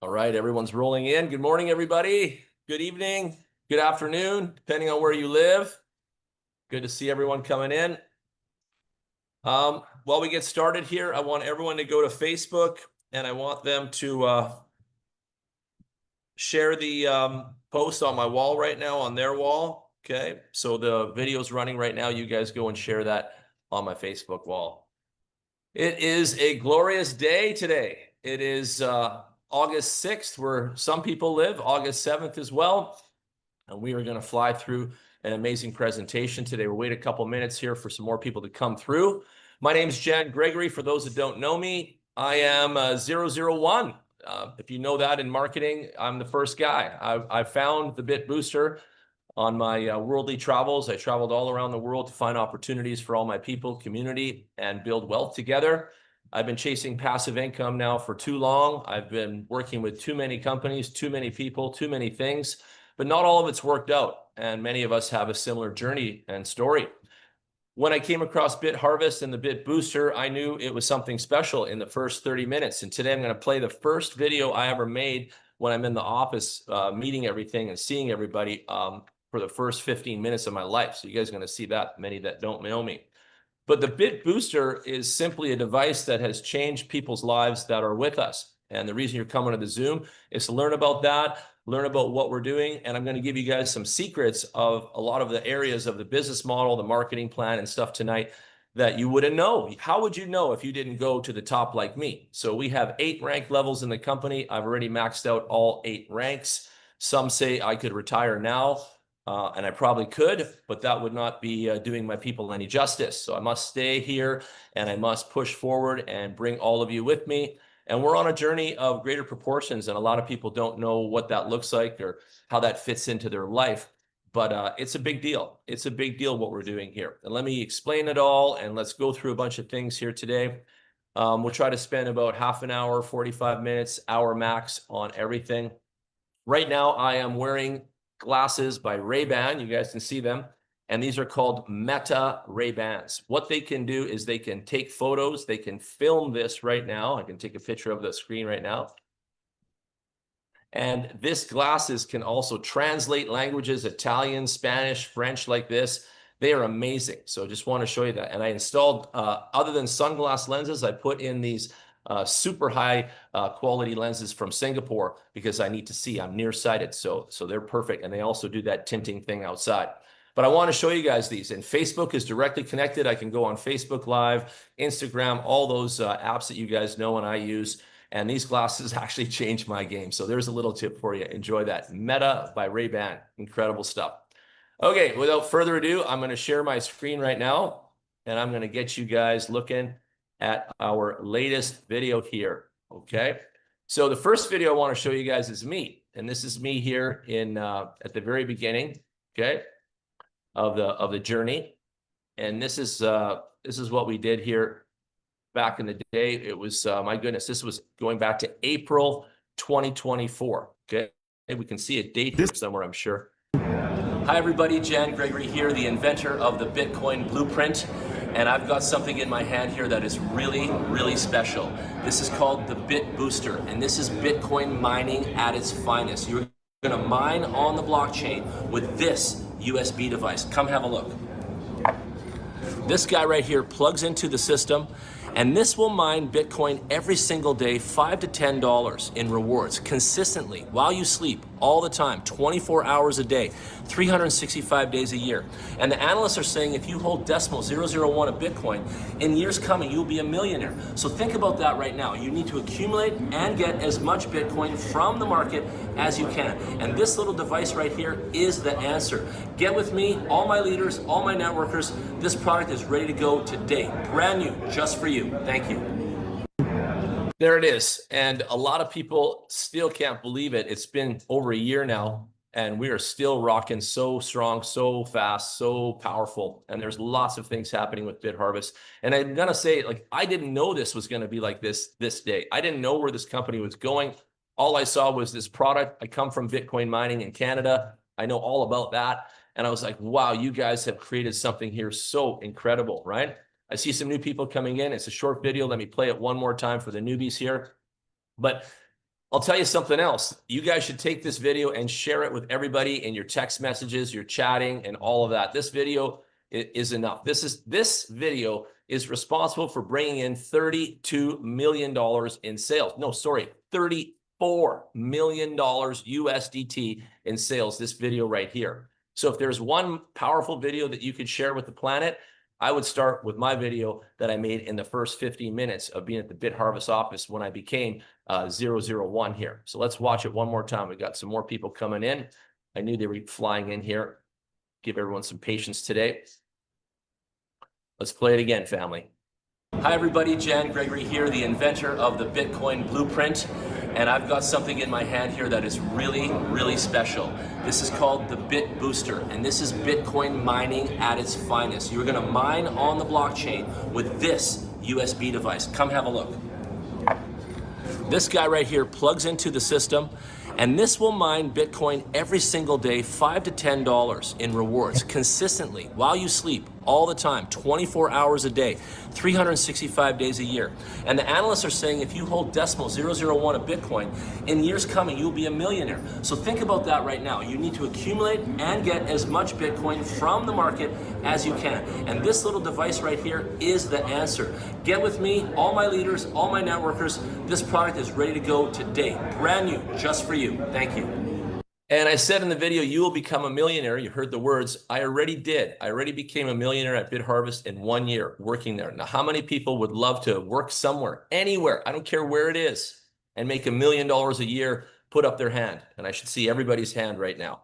All right, everyone's rolling in. Good morning, everybody. Good evening, good afternoon, depending on where you live. Good to see everyone coming in. While we get started here, I want everyone to go to Facebook, and I want them to share the post on my wall right now, on their wall. Okay, so the video's running right now. You guys go and share that on my Facebook wall. It is a glorious day today. It is August 6th, where some people live, August 7th as well. And we are going to fly through an amazing presentation today. We'll wait a couple minutes here for some more people to come through. My name is Jan Gregory. For those that don't know me, I am 001. If you know that in marketing, I'm the first guy. I found the Bit Booster on my worldly travels. I traveled all around the world to find opportunities for all my people, community, and build wealth together. I've been chasing passive income now for too long. I've been working with too many companies, too many people, too many things, but not all of it's worked out. And many of us have a similar journey and story. When I came across BitHarvest and the Bit Booster, I knew it was something special in the first 30 minutes. And today I'm going to play the first video I ever made when I'm in the office, meeting everything and seeing everybody for the first 15 minutes of my life. So you guys are going to see that, many that don't know me. But the Bit Booster is simply a device that has changed people's lives that are with us. And the reason you're coming to the Zoom is to learn about that, learn about what we're doing. And I'm going to give you guys some secrets of a lot of the areas of the business model, the marketing plan and stuff tonight that you wouldn't know. How would you know if you didn't go to the top like me? So we have 8 rank levels in the company. I've already maxed out all 8 ranks. Some say I could retire now. And I probably could, but that would not be doing my people any justice. So I must stay here and I must push forward and bring all of you with me. And we're on a journey of greater proportions. And a lot of people don't know what that looks like or how that fits into their life. But it's a big deal. It's a big deal what we're doing here. And let me explain it all. And let's go through a bunch of things here today. We'll try to spend about half an hour, 45 minutes, hour max on everything. Right now, I am wearing glasses by Ray-Ban. You guys can see them. And these are called Meta Ray-Bans. What they can do is they can take photos. They can film this right now. I can take a picture of the screen right now. And this glasses can also translate languages, Italian, Spanish, French, like this. They are amazing. So just want to show you that. And I installed, other than sunglass lenses, I put in these super high quality lenses from Singapore because I need to see. I'm nearsighted, so they're perfect. And they also do that tinting thing outside. But I want to show you guys these. And Facebook is directly connected. I can go on Facebook Live, Instagram, all those apps that you guys know and I use. And these glasses actually changed my game. So there's a little tip for you. Enjoy that. Meta by Ray-Ban. Incredible stuff. Okay, without further ado, I'm going to share my screen right now. And I'm going to get you guys looking at our latest video here. Okay, so the first video I want to show you guys is me, and this is me here in at the very beginning, okay, of the journey. And this is what we did here back in the day. It was my goodness, this was going back to April 2024. Okay, and we can see a date here somewhere, I'm sure. Hi everybody, Jan Gregory here, the inventor of the Bitcoin Blueprint. And I've got something in my hand here that is really, really special. This is called the Bit Booster, and this is Bitcoin mining at its finest. You're going to mine on the blockchain with this USB device. Come have a look. This guy right here plugs into the system, and this will mine Bitcoin every single day, $5 to $10 in rewards, consistently, while you sleep, all the time, 24 hours a day, 365 days a year. And the analysts are saying if you hold decimal 001 of Bitcoin, in years coming, you'll be a millionaire. So think about that right now. You need to accumulate and get as much Bitcoin from the market as you can. And this little device right here is the answer. Get with me, all my leaders, all my networkers. This product is ready to go today. Brand new, just for you. Thank you. There it is. And a lot of people still can't believe it. It's been over a year now, and we are still rocking so strong, so fast, so powerful. And there's lots of things happening with BitHarvest. And I'm going to say, like, I didn't know this was going to be like this day. I didn't know where this company was going. All I saw was this product. I come from Bitcoin mining in Canada. I know all about that. And I was like, wow, you guys have created something here so incredible, right? I see some new people coming in. It's a short video. Let me play it one more time for the newbies here. But I'll tell you something else. You guys should take this video and share it with everybody in your text messages, your chatting, and all of that. This video is enough. This video is responsible for bringing in $32 million in sales. No, sorry, $34 million USDT in sales, this video right here. So if there's one powerful video that you could share with the planet, I would start with my video that I made in the first 15 minutes of being at the BitHarvest office when I became 001 here. So let's watch it one more time. We got some more people coming in. I knew they were flying in here. Give everyone some patience today. Let's play it again, family. Hi everybody, Jan Gregory here, the inventor of the Bitcoin Blueprint. And I've got something in my hand here that is really, really special. This is called the Bit Booster, and this is Bitcoin mining at its finest. You're gonna mine on the blockchain with this USB device. Come have a look. This guy right here plugs into the system, and this will mine Bitcoin every single day, $5 to $10 in rewards, consistently, while you sleep, all the time, 24 hours a day, 365 days a year. And the analysts are saying if you hold decimal 001 of Bitcoin, in years coming, you'll be a millionaire. So think about that right now. You need to accumulate and get as much Bitcoin from the market as you can. And this little device right here is the answer. Get with me, all my leaders, all my networkers. This product is ready to go today. Brand new, just for you. Thank you. And I said in the video, you will become a millionaire. You heard the words. I already did. I already became a millionaire at BitHarvest in 1 year working there. Now, how many people would love to work somewhere, anywhere, I don't care where it is, and make $1 million a year, put up their hand? And I should see everybody's hand right now.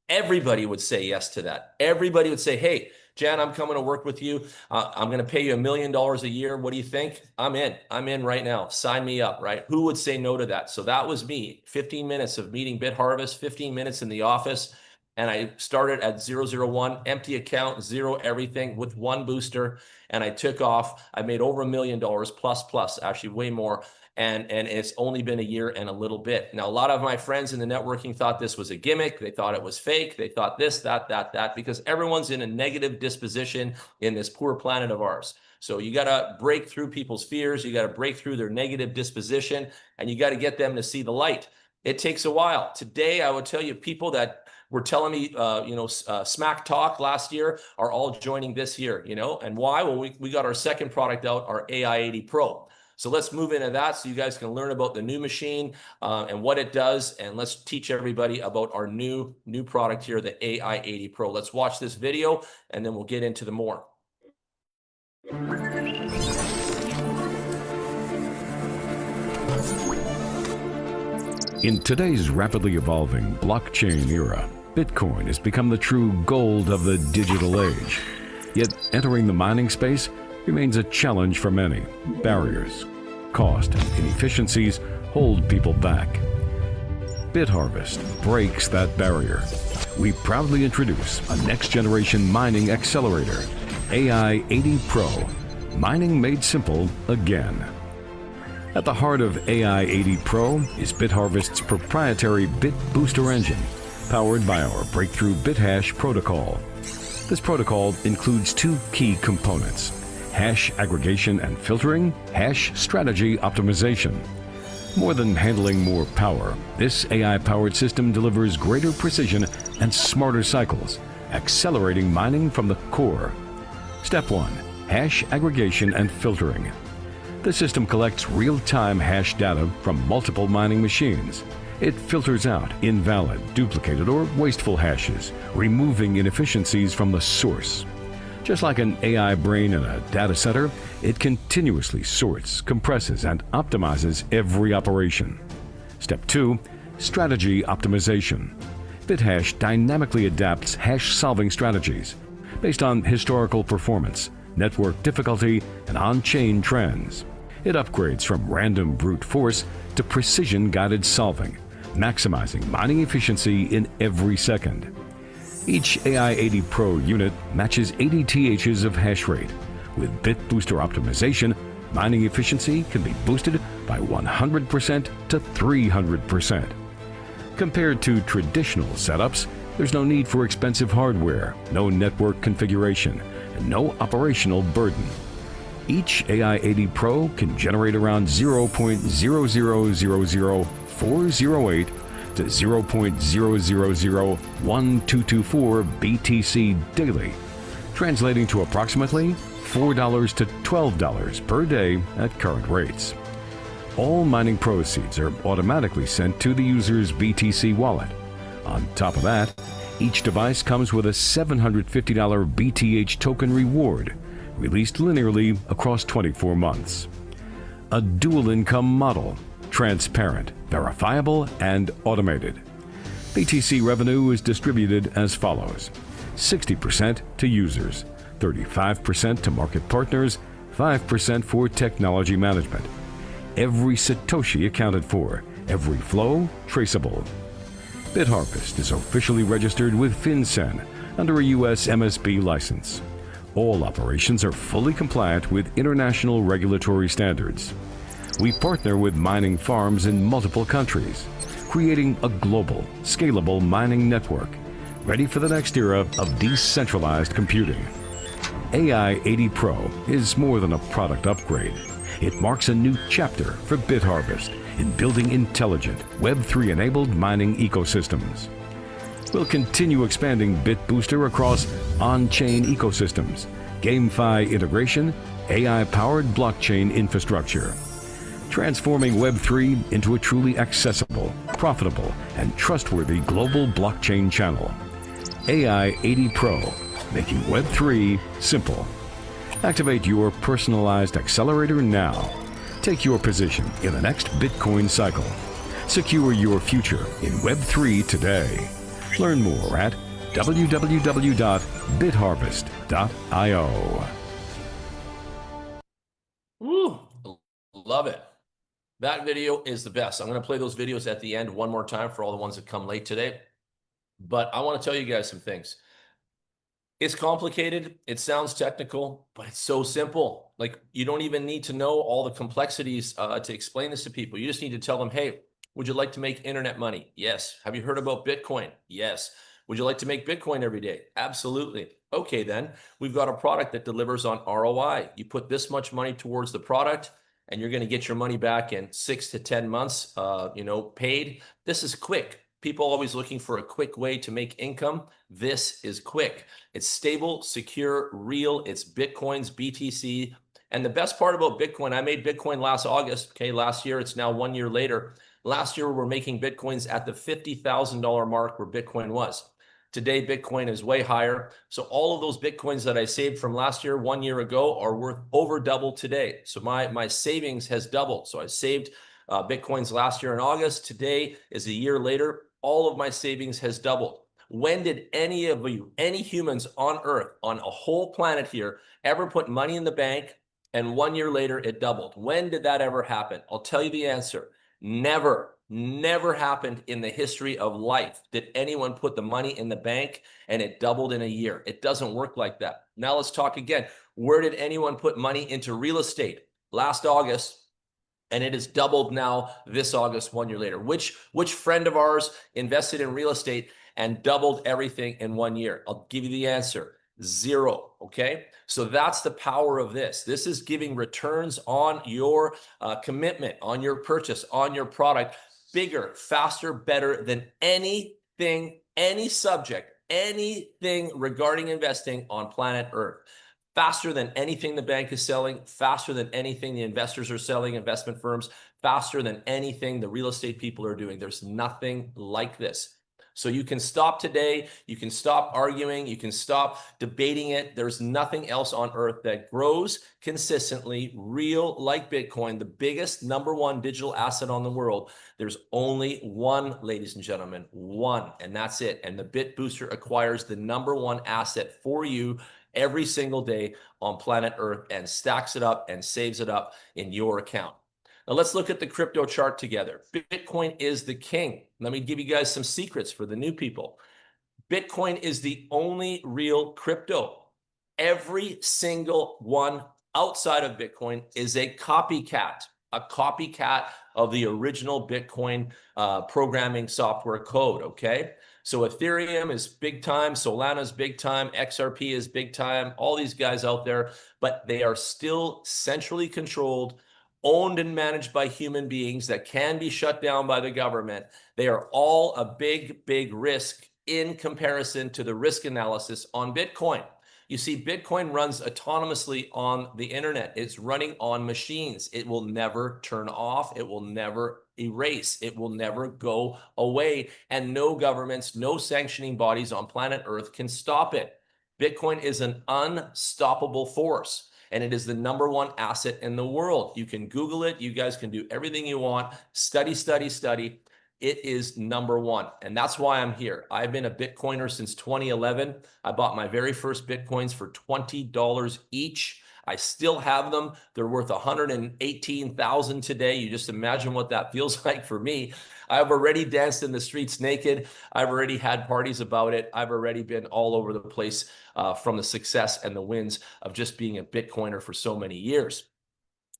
Everybody would say yes to that. Everybody would say, hey, Jan, I'm coming to work with you. I'm going to pay you $1 million a year. What do you think? I'm in. I'm in right now. Sign me up, right? Who would say no to that? So that was me. 15 minutes of meeting BitHarvest, 15 minutes in the office. And I started at 001, empty account, zero everything with one booster. And I took off. I made over $1 million plus, actually way more. And it's only been a year and a little bit. Now, a lot of my friends in the networking thought this was a gimmick. They thought it was fake. They thought this, that, because everyone's in a negative disposition in this poor planet of ours. So you got to break through people's fears. You got to break through their negative disposition, and you got to get them to see the light. It takes a while. Today, I would tell you, people that were telling me, smack talk last year are all joining this year, and why? Well, we got our second product out, our AI80 Pro. So let's move into that so you guys can learn about the new machine and what it does. And let's teach everybody about our new product here, the AI80 Pro. Let's watch this video and then we'll get into the more. In today's rapidly evolving blockchain era, Bitcoin has become the true gold of the digital age. Yet entering the mining space remains a challenge for many. Barriers, cost, and inefficiencies hold people back. BitHarvest breaks that barrier. We proudly introduce a next-generation mining accelerator, AI80 Pro, mining made simple again. At the heart of AI80 Pro is BitHarvest's proprietary Bit Booster engine, powered by our breakthrough BitHash protocol. This protocol includes two key components: hash aggregation and filtering, hash strategy optimization. More than handling more power, this AI-powered system delivers greater precision and smarter cycles, accelerating mining from the core. Step 1. Hash aggregation and filtering. The system collects real-time hash data from multiple mining machines. It filters out invalid, duplicated, or wasteful hashes, removing inefficiencies from the source. Just like an AI brain in a data center, it continuously sorts, compresses, and optimizes every operation. Step 2. Strategy optimization. BitHash dynamically adapts hash-solving strategies based on historical performance, network difficulty, and on-chain trends. It upgrades from random brute force to precision-guided solving, maximizing mining efficiency in every second. Each AI80 Pro unit matches 80 THs of hash rate. With Bit Booster optimization, mining efficiency can be boosted by 100% to 300%. Compared to traditional setups, there's no need for expensive hardware, no network configuration, and no operational burden. Each AI80 Pro can generate around 0.0000408 to 0.0001224 BTC daily, translating to approximately $4 to $12 per day at current rates. All mining proceeds are automatically sent to the user's BTC wallet. On top of that, each device comes with a $750 BTH token reward, released linearly across 24 months. A dual income model, transparent, verifiable, and automated. BTC revenue is distributed as follows: 60% to users, 35% to market partners, 5% for technology management. Every Satoshi accounted for, every flow traceable. BitHarvest is officially registered with FinCEN under a U.S. MSB license. All operations are fully compliant with international regulatory standards. We partner with mining farms in multiple countries, creating a global, scalable mining network, ready for the next era of decentralized computing. AI80 Pro is more than a product upgrade. It marks a new chapter for BitHarvest in building intelligent, Web3-enabled mining ecosystems. We'll continue expanding BitBooster across on-chain ecosystems, GameFi integration, AI-powered blockchain infrastructure, transforming Web3 into a truly accessible, profitable, and trustworthy global blockchain channel. AI80 Pro, making Web3 simple. Activate your personalized accelerator now. Take your position in the next Bitcoin cycle. Secure your future in Web3 today. Learn more at www.bitharvest.io. Woo, love it. That video is the best. I'm going to play those videos at the end one more time for all the ones that come late today. But I want to tell you guys some things. It's complicated. It sounds technical, but it's so simple. Like, you don't even need to know all the complexities to explain this to people. You just need to tell them, hey, would you like to make internet money? Yes. Have you heard about Bitcoin? Yes. Would you like to make Bitcoin every day? Absolutely. Okay, then we've got a product that delivers on ROI. You put this much money towards the product and you're going to get your money back in 6 to 10 months, paid. This is quick. People are always looking for a quick way to make income. This is quick. It's stable, secure, real. It's Bitcoin's BTC. And the best part about Bitcoin, I made Bitcoin last August. Okay, last year, it's now 1 year later. Last year, we're making Bitcoins at the $50,000 mark where Bitcoin was. Today, Bitcoin is way higher. So all of those Bitcoins that I saved from last year, 1 year ago, are worth over double today. So my savings has doubled. So I saved Bitcoins last year in August. Today is a year later. All of my savings has doubled. When did any of you, any humans on Earth, on a whole planet here, ever put money in the bank and 1 year later it doubled? When did that ever happen? I'll tell you the answer. Never. Never happened in the history of life did anyone put the money in the bank and it doubled in a year. It doesn't work like that. Now let's talk again. Where did anyone put money into real estate? Last August. And it has doubled now this August, 1 year later. Which friend of ours invested in real estate and doubled everything in 1 year? I'll give you the answer. Zero. Okay. So that's the power of this. This is giving returns on your commitment, on your purchase, on your product, bigger, faster, better than anything, any subject, anything regarding investing on planet Earth. Faster than anything the bank is selling, faster than anything the investors are selling, investment firms, faster than anything the real estate people are doing. There's nothing like this. So you can stop today, you can stop arguing, you can stop debating it. There's nothing else on earth that grows consistently, real like Bitcoin, the biggest #1 digital asset on the world. There's only one, ladies and gentlemen, one, and that's it. And the BitBooster acquires the #1 asset for you every single day on planet Earth and stacks it up and saves it up in your account. Now let's look at the crypto chart together. Bitcoin is the king. Let me give you guys some secrets for the new people. Bitcoin is the only real crypto. Every single one outside of Bitcoin is a copycat of the original Bitcoin programming software code, okay? So Ethereum is big time, Solana's big time, XRP is big time, all these guys out there, but they are still centrally controlled, owned and managed by human beings that can be shut down by the government. They are all a big, big risk in comparison to the risk analysis on Bitcoin. You see, Bitcoin runs autonomously on the internet. It's running on machines. It will never turn off. It will never erase. It will never go away. And no governments, no sanctioning bodies on planet Earth can stop it. Bitcoin is an unstoppable force, and it is the #1 asset in the world. You can Google it. You guys can do everything you want. Study, study, study. It is #1. And that's why I'm here. I've been a Bitcoiner since 2011. I bought my very first Bitcoins for $20 each. I still have them. They're worth $118,000 today. You just imagine what that feels like for me. I've already danced in the streets naked. I've already had parties about it. I've already been all over the place from the success and the wins of just being a Bitcoiner for so many years.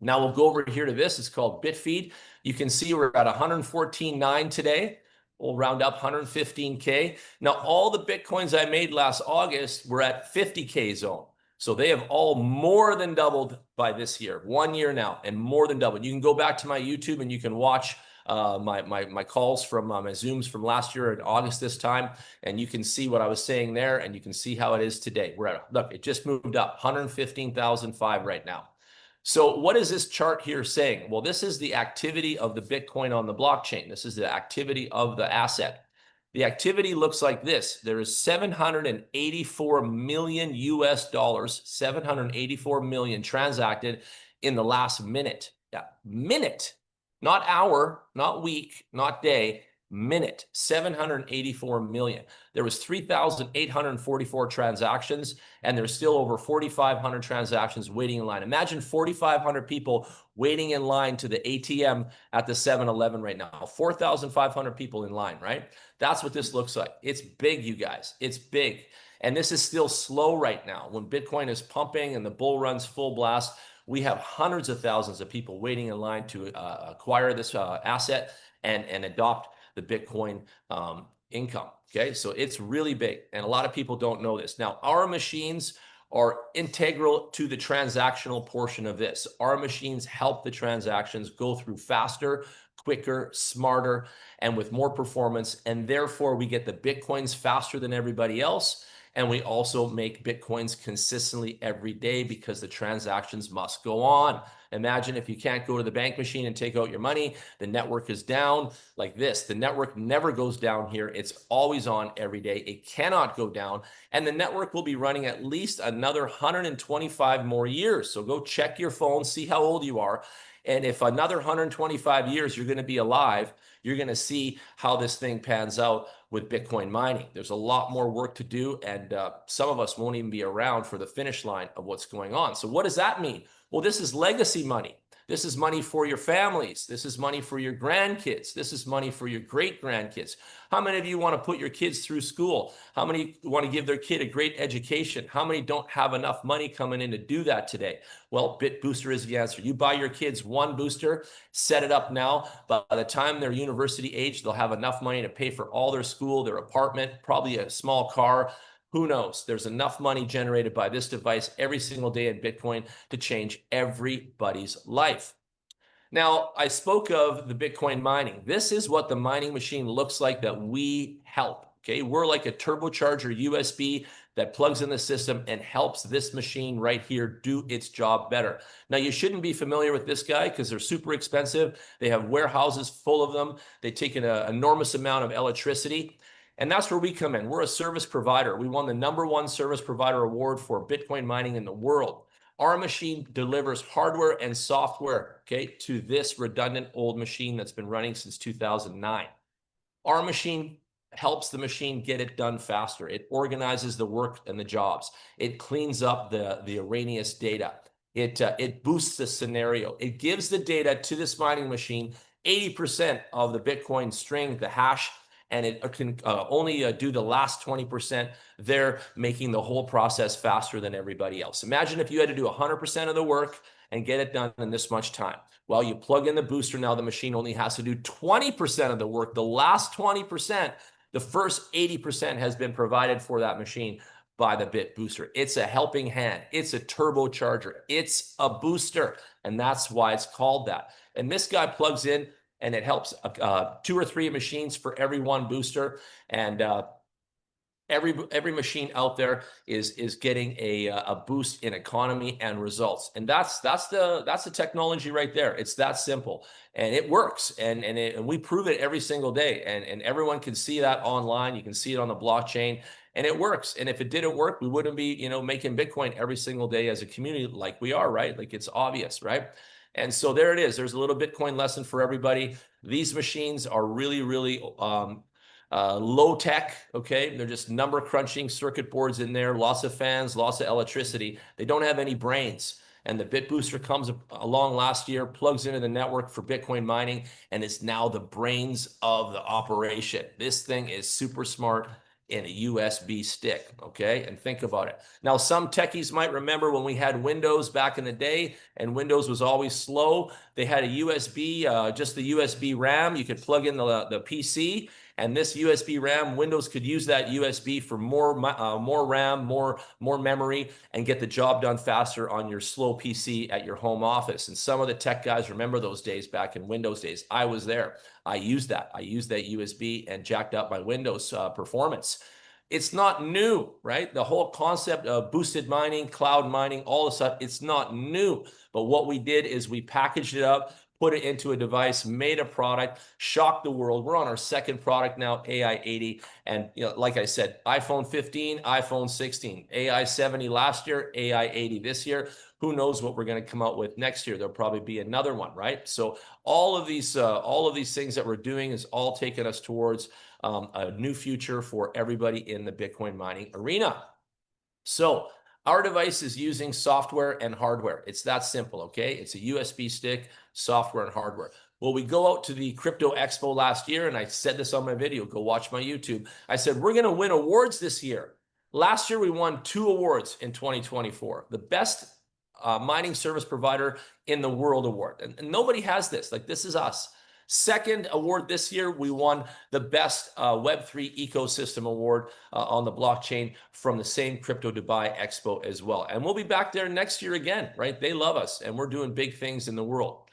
Now we'll go over here to this. It's called Bitfeed. You can see we're at 114.9 today. We'll round up 115K. Now, all the Bitcoins I made last August were at 50K zone. So they have all more than doubled by this year, 1 year now, and more than doubled. You can go back to my YouTube and you can watch my calls from my Zooms from last year in August this time, and you can see what I was saying there, and you can see how it is today. We're at, look, it just moved up, 115,005 right now. So what is this chart here saying? Well, this is the activity of the Bitcoin on the blockchain. This is the activity of the asset. The activity looks like this. There is 784 million US dollars, 784 million transacted in the last minute. Yeah, minute, not hour, not week, not day, minute, 784 million. There was 3,844 transactions, and there's still over 4,500 transactions waiting in line. Imagine 4,500 people waiting in line to the ATM at the 7-Eleven right now. 4,500 people in line, right? That's what this looks like. It's big, you guys. It's big. And this is still slow right now. When Bitcoin is pumping and the bull runs full blast, we have hundreds of thousands of people waiting in line to acquire this asset and adopt the Bitcoin income. Okay, so it's really big, and a lot of people don't know this. Now, our machines are integral to the transactional portion of this. Our machines help the transactions go through faster, quicker, smarter, and with more performance, and therefore we get the Bitcoins faster than everybody else. And we also make Bitcoins consistently every day because the transactions must go on. Imagine if you can't go to the bank machine and take out your money, the network is down like this. The network never goes down here. It's always on every day. It cannot go down. And the network will be running at least another 125 more years. So go check your phone, see how old you are. And if another 125 years you're going to be alive, you're going to see how this thing pans out with Bitcoin mining. There's a lot more work to do, and some of us won't even be around for the finish line of what's going on. So what does that mean? Well, this is legacy money. This is money for your families. This is money for your grandkids. This is money for your great-grandkids. How many of you want to put your kids through school? How many want to give their kid a great education? How many don't have enough money coming in to do that today? Well, BitBooster is the answer. You buy your kids one booster, set it up now. By the time they're university age, they'll have enough money to pay for all their school, their apartment, probably a small car. Who knows? There's enough money generated by this device every single day in Bitcoin to change everybody's life. Now, I spoke of the Bitcoin mining. This is what the mining machine looks like that we help. Okay, we're like a turbocharger USB that plugs in the system and helps this machine right here do its job better. Now, you shouldn't be familiar with this guy because they're super expensive. They have warehouses full of them. They take an enormous amount of electricity. And that's where we come in. We're a service provider. We won the #1 service provider award for Bitcoin mining in the world. Our machine delivers hardware and software, okay, to this redundant old machine that's been running since 2009. Our machine helps the machine get it done faster. It organizes the work and the jobs. It cleans up the erroneous data. It boosts the scenario. It gives the data to this mining machine, 80% of the Bitcoin string, the hash, and it can only do the last 20%. They're making the whole process faster than everybody else. Imagine if you had to do 100% of the work and get it done in this much time. Well, you plug in the booster, now the machine only has to do 20% of the work. The last 20%, The first 80% has been provided for that machine by the Bit Booster. It's a helping hand. It's a turbocharger. It's a booster. And that's why it's called that. And this guy plugs in and it helps 2 or 3 machines for every one booster. And every machine out there is getting a boost in economy and results. And that's the technology right there. It's that simple. And it works. And we prove it every single day. And everyone can see that online. You can see it on the blockchain. And it works. And if it didn't work, we wouldn't be, making Bitcoin every single day as a community like we are, right? Like it's obvious, right? And so there it is. There's a little Bitcoin lesson for everybody. These machines are really, really low tech. Okay, they're just number crunching circuit boards in there, lots of fans, lots of electricity. They don't have any brains. And the Bit Booster comes along last year, plugs into the network for Bitcoin mining, and is now the brains of the operation. This thing is super smart in a USB stick, okay? And think about it. Now, some techies might remember when we had Windows back in the day, and Windows was always slow. They had a USB, just the USB RAM. You could plug in the PC, and this USB RAM, Windows could use that USB for more RAM, more memory, and get the job done faster on your slow PC at your home office. And some of the tech guys remember those days back in Windows days. I was there. I used that USB and jacked up my Windows performance. It's not new, right? The whole concept of boosted mining, cloud mining, all this stuff, it's not new. But what we did is we packaged it up, put it into a device, made a product, shocked the world. We're on our second product now, AI80. And like I said, iPhone 15, iPhone 16, AI70 last year, AI80 this year. Who knows what we're going to come out with next year? There'll probably be another one, right? So all of these things that we're doing is all taking us towards a new future for everybody in the Bitcoin mining arena. So our device is using software and hardware. It's that simple, okay? It's a USB stick, software and hardware. Well, we go out to the Crypto Expo last year, and I said this on my video. Go watch my YouTube. I said, we're going to win awards this year. Last year, we won 2 awards in 2024. The best mining service provider in the world award. And nobody has this. Like, this is us. Second award this year, we won the best Web3 ecosystem award on the blockchain from the same Crypto Dubai Expo as well. And we'll be back there next year again, right? They love us, and we're doing big things in the world.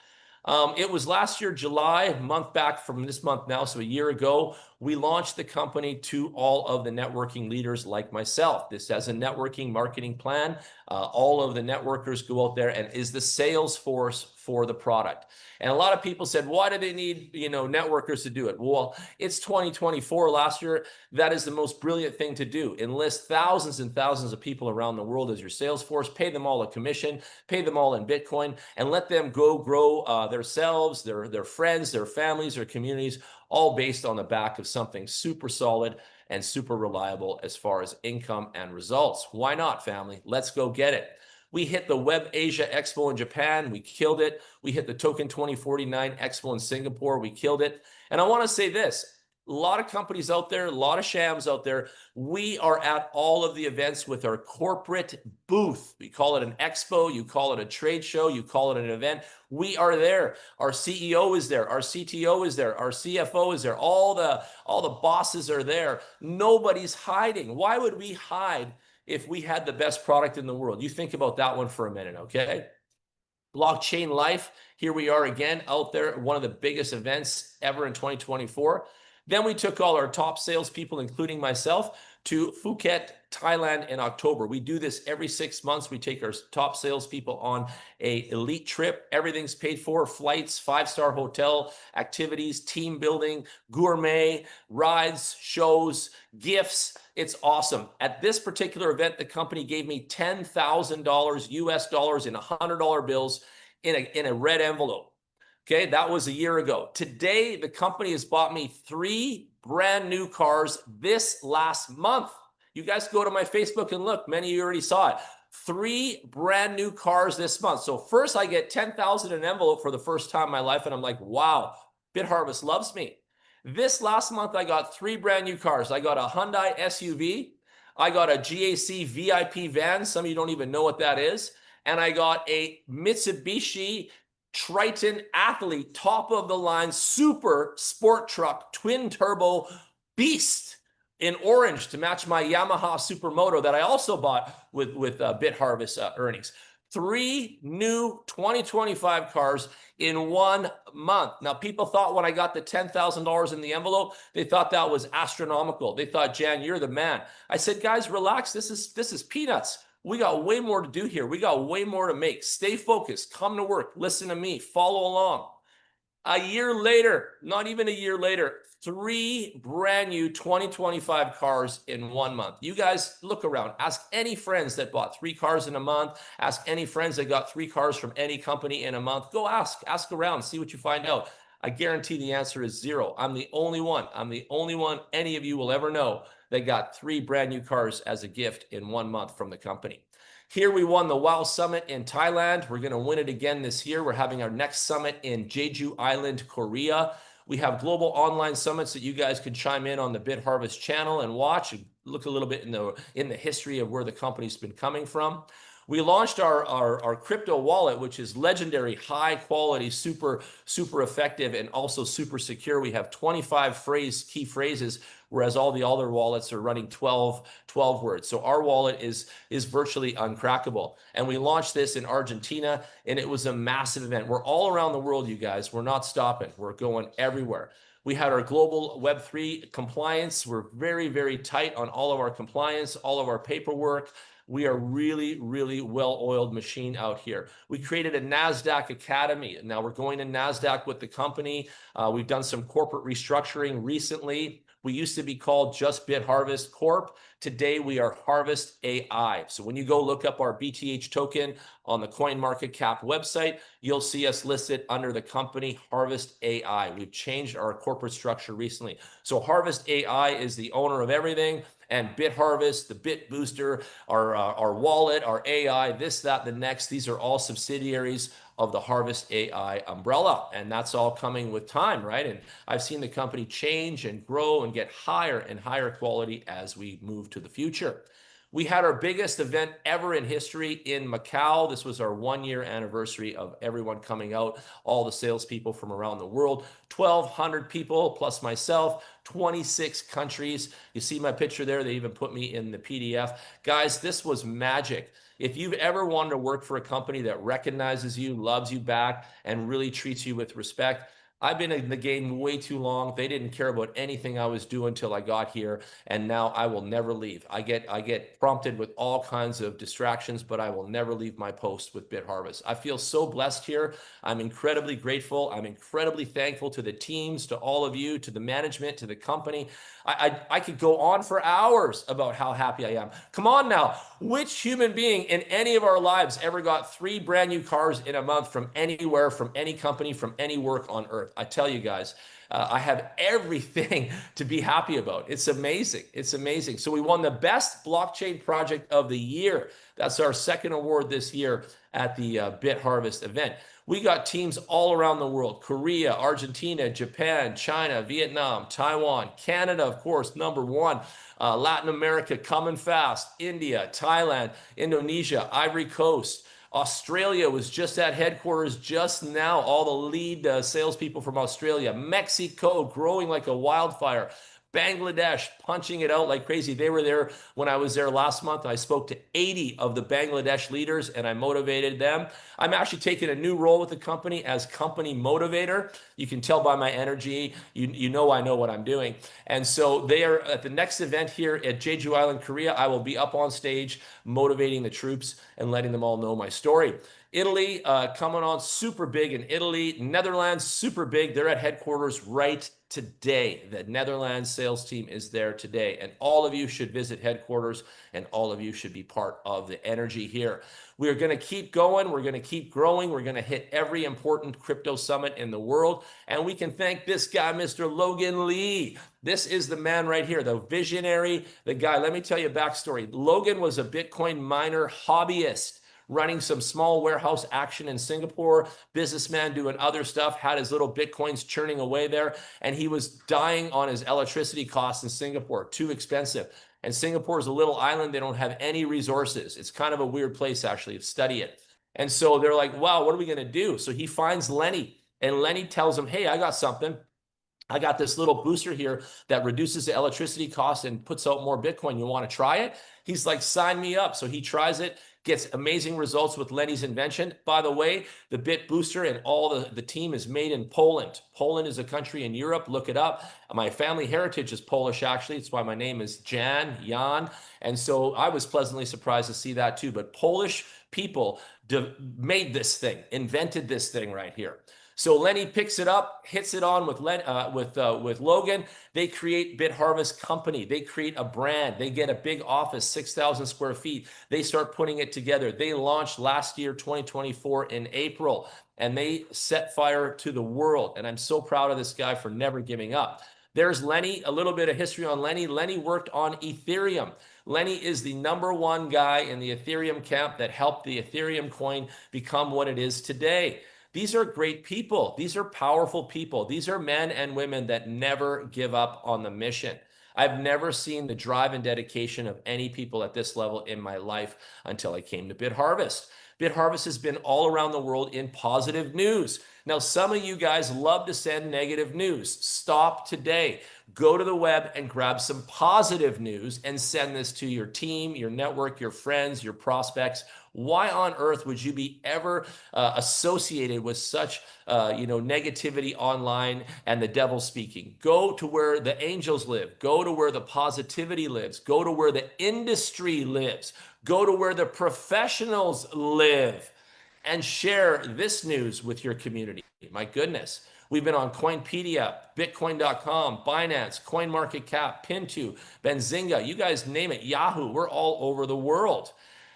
It was last year, July, a month back from this month now, so a year ago, we launched the company to all of the networking leaders like myself. This has a networking marketing plan. All of the networkers go out there and is the sales force for the product. And a lot of people said, why do they need, networkers to do it? Well, it's 2024 last year. That is the most brilliant thing to do. Enlist thousands and thousands of people around the world as your sales force, pay them all a commission, pay them all in Bitcoin, and let them go grow themselves, their friends, their families, their communities, all based on the back of something super solid and super reliable as far as income and results. Why not, family? Let's go get it. We hit the Web Asia Expo in Japan. We killed it. We hit the Token 2049 Expo in Singapore. We killed it. And I want to say this. A lot of companies out there, a lot of shams out there. We are at all of the events with our corporate booth. We call it an expo. You call it a trade show. You call it an event. We are there. Our CEO is there. Our CTO is there. Our CFO is there. All the bosses are there. Nobody's hiding. Why would we hide if we had the best product in the world? You think about that one for a minute, okay? Blockchain Life, here we are again out there, one of the biggest events ever in 2024. Then we took all our top salespeople, including myself, to Phuket, Thailand in October. We do this every 6 months. We take our top salespeople on an elite trip. Everything's paid for, flights, 5-star hotel, activities, team building, gourmet, rides, shows, gifts. It's awesome. At this particular event, the company gave me $10,000 US dollars in $100 bills in a red envelope. Okay, that was a year ago. Today, the company has bought me 3 brand new cars this last month. You guys go to my Facebook and look. Many of you already saw it. 3 brand new cars this month. So first, I get $10,000 in an envelope for the first time in my life, and I'm like, wow, BitHarvest loves me. This last month, I got 3 brand new cars. I got a Hyundai SUV. I got a GAC VIP van. Some of you don't even know what that is. And I got a Mitsubishi Triton Athlete, top of the line, super sport truck, twin turbo, beast in orange to match my Yamaha Supermoto that I also bought with BitHarvest earnings. 3 new 2025 cars in 1 month. Now, people thought when I got the $10,000 in the envelope, they thought that was astronomical. They thought, Jan, you're the man. I said, guys, relax. This is peanuts. We got way more to do here. We got way more to make. Stay focused. Come to work. Listen to me. Follow along. A year later, not even a year later, 3 brand new 2025 cars in 1 month. You guys look around. Ask any friends that bought 3 cars in a month. Ask any friends that got 3 cars from any company in a month. Go ask around, see what you find out. I guarantee the answer is 0. I'm the only one. I'm the only one any of you will ever know that got 3 brand new cars as a gift in 1 month from the company. Here we won the WOW Summit in Thailand. We're going to win it again this year. We're having our next summit in Jeju Island, Korea. We have global online summits that you guys can chime in on the BitHarvest channel and watch and look a little bit in the history of where the company's been coming from. We launched our crypto wallet, which is legendary, high quality, super effective, and also super secure. We have 25 key phrases, whereas all the other wallets are running 12 words. So our wallet is virtually uncrackable. And we launched this in Argentina, and it was a massive event. We're all around the world, you guys. We're not stopping. We're going everywhere. We had our global Web3 compliance. We're very, very tight on all of our compliance, all of our paperwork. We are really, really well-oiled machine out here. We created a NASDAQ Academy. Now we're going to NASDAQ with the company. We've done some corporate restructuring recently. We used to be called just BitHarvest Corp. Today we are Harvest AI. So when you go look up our BTH token on the CoinMarketCap website, you'll see us listed under the company Harvest AI. We've changed our corporate structure recently. So Harvest AI is the owner of everything, and BitHarvest, the Bit Booster, our wallet, our AI, this, that, the next, these are all subsidiaries of the Harvest AI umbrella. And that's all coming with time, right? And I've seen the company change and grow and get higher and higher quality as we move to the future. We had our biggest event ever in history in Macau. This was our 1-year anniversary of everyone coming out, all the salespeople from around the world, 1,200 people plus myself, 26 countries. You see my picture there. They even put me in the PDF. Guys, this was magic. If you've ever wanted to work for a company that recognizes you, loves you back, and really treats you with respect, I've been in the game way too long. They didn't care about anything I was doing till I got here, and now I will never leave. I get prompted with all kinds of distractions, but I will never leave my post with BitHarvest. I feel so blessed here. I'm incredibly grateful. I'm incredibly thankful to the teams, to all of you, to the management, to the company. I could go on for hours about how happy I am. Come on now. Which human being in any of our lives ever got 3 brand new cars in a month from anywhere, from any company, from any work on earth? I tell you guys, I have everything to be happy about. It's amazing. It's amazing. So we won the best blockchain project of the year. That's our 2nd award this year at the BitHarvest event. We got teams all around the world: Korea, Argentina, Japan, China, Vietnam, Taiwan, Canada, of course, #1, Latin America coming fast, India, Thailand, Indonesia, Ivory Coast. Australia was just at headquarters just now. All the lead salespeople from Australia. Mexico growing like a wildfire. Bangladesh punching it out like crazy. They were there when I was there last month. I spoke to 80 of the Bangladesh leaders and I motivated them. I'm actually taking a new role with the company as company motivator. You can tell by my energy. You know I know what I'm doing. And so they are at the next event here at Jeju Island, Korea. I will be up on stage motivating the troops and letting them all know my story. Italy coming on super big in Italy. Netherlands super big. They're at headquarters right today. The Netherlands sales team is there today. And all of you should visit headquarters, and all of you should be part of the energy here. We are going to keep going. We're going to keep growing. We're going to hit every important crypto summit in the world. And we can thank this guy, Mr. Logan Lee. This is the man right here, the visionary, the guy. Let me tell you a backstory. Logan was a Bitcoin miner hobbyist, running some small warehouse action in Singapore, businessman doing other stuff, had his little Bitcoins churning away there, and he was dying on his electricity costs in Singapore, too expensive. And Singapore is a little island. They don't have any resources. It's kind of a weird place, actually, to study it. And so they're like, wow, what are we going to do? So he finds Lenny, and Lenny tells him, hey, I got something. I got this little booster here that reduces the electricity cost and puts out more Bitcoin. You want to try it? He's like, sign me up. So he tries it, gets amazing results with Lenny's invention. By the way, the Bit Booster and all the team is made in Poland. Poland is a country in Europe. Look it up. My family heritage is Polish, actually. It's why my name is Jan. And so I was pleasantly surprised to see that too. But Polish people made this thing, invented this thing right here. So Lenny picks it up, hits it on with Logan. They create BitHarvest Company. They create a brand. They get a big office, 6,000 square feet. They start putting it together. They launched last year, 2024, in April, and they set fire to the world. And I'm so proud of this guy for never giving up. There's Lenny, a little bit of history on Lenny. Lenny worked on Ethereum. Lenny is the #1 guy in the Ethereum camp that helped the Ethereum coin become what it is today. These are great people. These are powerful people. These are men and women that never give up on the mission. I've never seen the drive and dedication of any people at this level in my life until I came to BitHarvest. BitHarvest has been all around the world in positive news. Now, some of you guys love to send negative news. Stop today. Go to the web and grab some positive news and send this to your team, your network, your friends, your prospects. Why on earth would you be ever associated with such negativity online and the devil speaking? Go to where the angels live. Go to where the positivity lives. Go to where the industry lives. Go to where the professionals live and share this news with your community. My goodness. We've been on Coinpedia, Bitcoin.com, Binance, CoinMarketCap, Pinto, Benzinga, you guys name it, Yahoo. We're all over the world.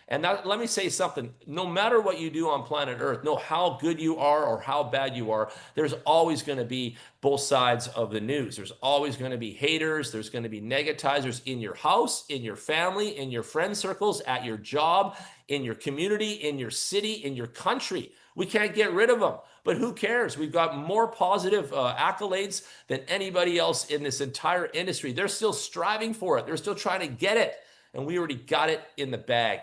And that, let me say something, no matter what you do on planet Earth, no how good you are or how bad you are, there's always going to be both sides of the news. There's always going to be haters. There's going to be negatizers in your house, in your family, in your friend circles, at your job, in your community, in your city, in your country. We can't get rid of them, but who cares? We've got more positive accolades than anybody else in this entire industry. They're still striving for it. They're still trying to get it, and we already got it in the bag.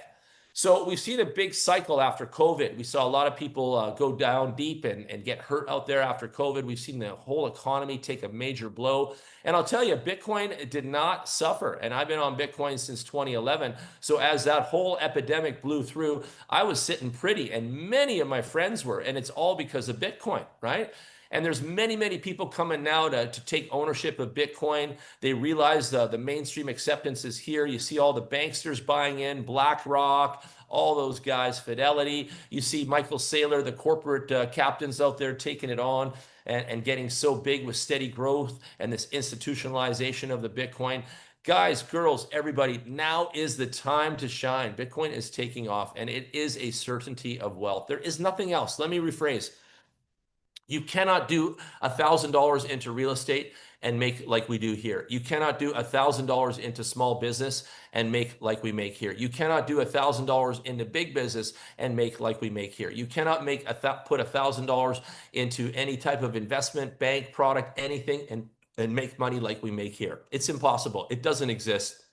So we've seen a big cycle after COVID. We saw a lot of people go down deep and get hurt out there after COVID. We've seen the whole economy take a major blow. And I'll tell you, Bitcoin did not suffer. And I've been on Bitcoin since 2011. So as that whole epidemic blew through, I was sitting pretty, and many of my friends were. And it's all because of Bitcoin, right? And there's many people coming now to take ownership of Bitcoin. They realize the mainstream acceptance is here. You see all the banksters buying in, BlackRock, all those guys, Fidelity. You see Michael Saylor, the corporate captains out there taking it on and getting so big with steady growth and this institutionalization of the Bitcoin. Guys, girls, everybody, now is the time to shine. Bitcoin is taking off, and it is a certainty of wealth. There is nothing else. Let me rephrase. You cannot do $1,000 into real estate and make like we do here. You cannot do $1,000 into small business and make like we make here. You cannot do $1,000 into big business and make like we make here. You cannot put $1,000 into any type of investment, bank, product, anything, and make money like we make here. It's impossible. It doesn't exist.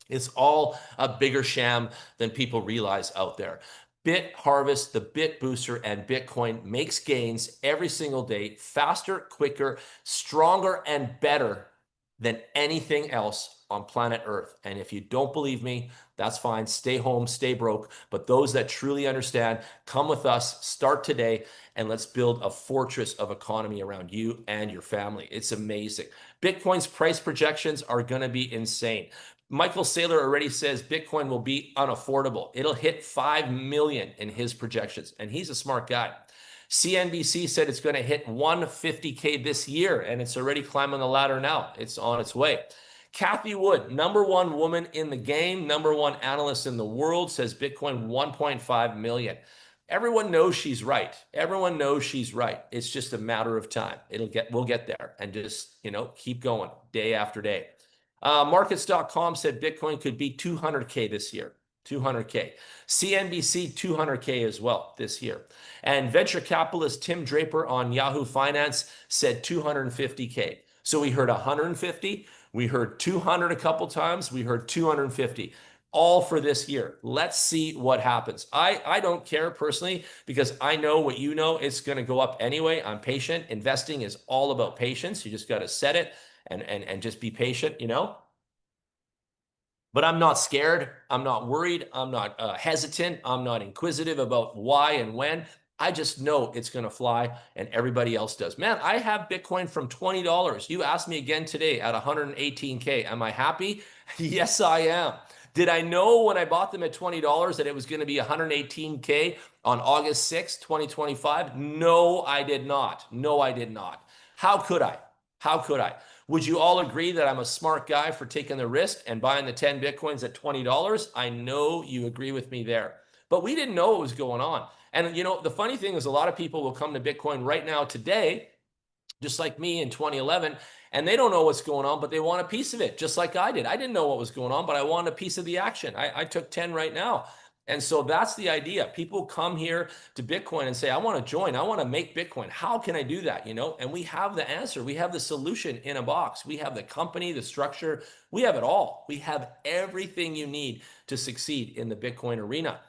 It's all a bigger sham than people realize out there. BitHarvest, the Bit Booster, and Bitcoin makes gains every single day, faster, quicker, stronger, and better than anything else on planet Earth. And if you don't believe me, that's fine. Stay home, stay broke. But those that truly understand, come with us, start today, and let's build a fortress of economy around you and your family. It's amazing. Bitcoin's price projections are going to be insane. Michael Saylor already says Bitcoin will be unaffordable. It'll hit 5 million in his projections, and he's a smart guy. CNBC said it's going to hit 150K this year, and it's already climbing the ladder now. It's on its way. Kathy Wood, #1 woman in the game, #1 analyst in the world, says Bitcoin 1.5 million. Everyone knows she's right. Everyone knows she's right. It's just a matter of time. We'll get there, and just, keep going day after day. Markets.com said Bitcoin could be 200K this year. 200K. CNBC 200K as well this year. And venture capitalist Tim Draper on Yahoo Finance said 250K. So we heard 150, we heard 200 a couple times, we heard 250. all for this year. Let's see what happens. I don't care personally because I know what you know. It's going to go up anyway. I'm patient. Investing is all about patience. You just got to set it and just be patient, you know. But I'm not scared. I'm not worried. I'm not hesitant. I'm not inquisitive about why and when. I just know it's going to fly and everybody else does. Man, I have Bitcoin from $20. You asked me again today at 118K. Am I happy? Yes, I am. Did I know when I bought them at $20 that it was going to be 118K on August 6, 2025? No, I did not. No, I did not. How could I? How could I? Would you all agree that I'm a smart guy for taking the risk and buying the 10 Bitcoins at $20? I know you agree with me there. But we didn't know what was going on. And you know, the funny thing is a lot of people will come to Bitcoin right now today, just like me in 2011, and they don't know what's going on, but they want a piece of it, just like I did. I didn't know what was going on, but I wanted a piece of the action. I took 10 right now. And so that's the idea. People come here to Bitcoin and say, I want to join. I want to make Bitcoin. How can I do that? You know, and we have the answer. We have the solution in a box. We have the company, the structure. We have it all. We have everything you need to succeed in the Bitcoin arena.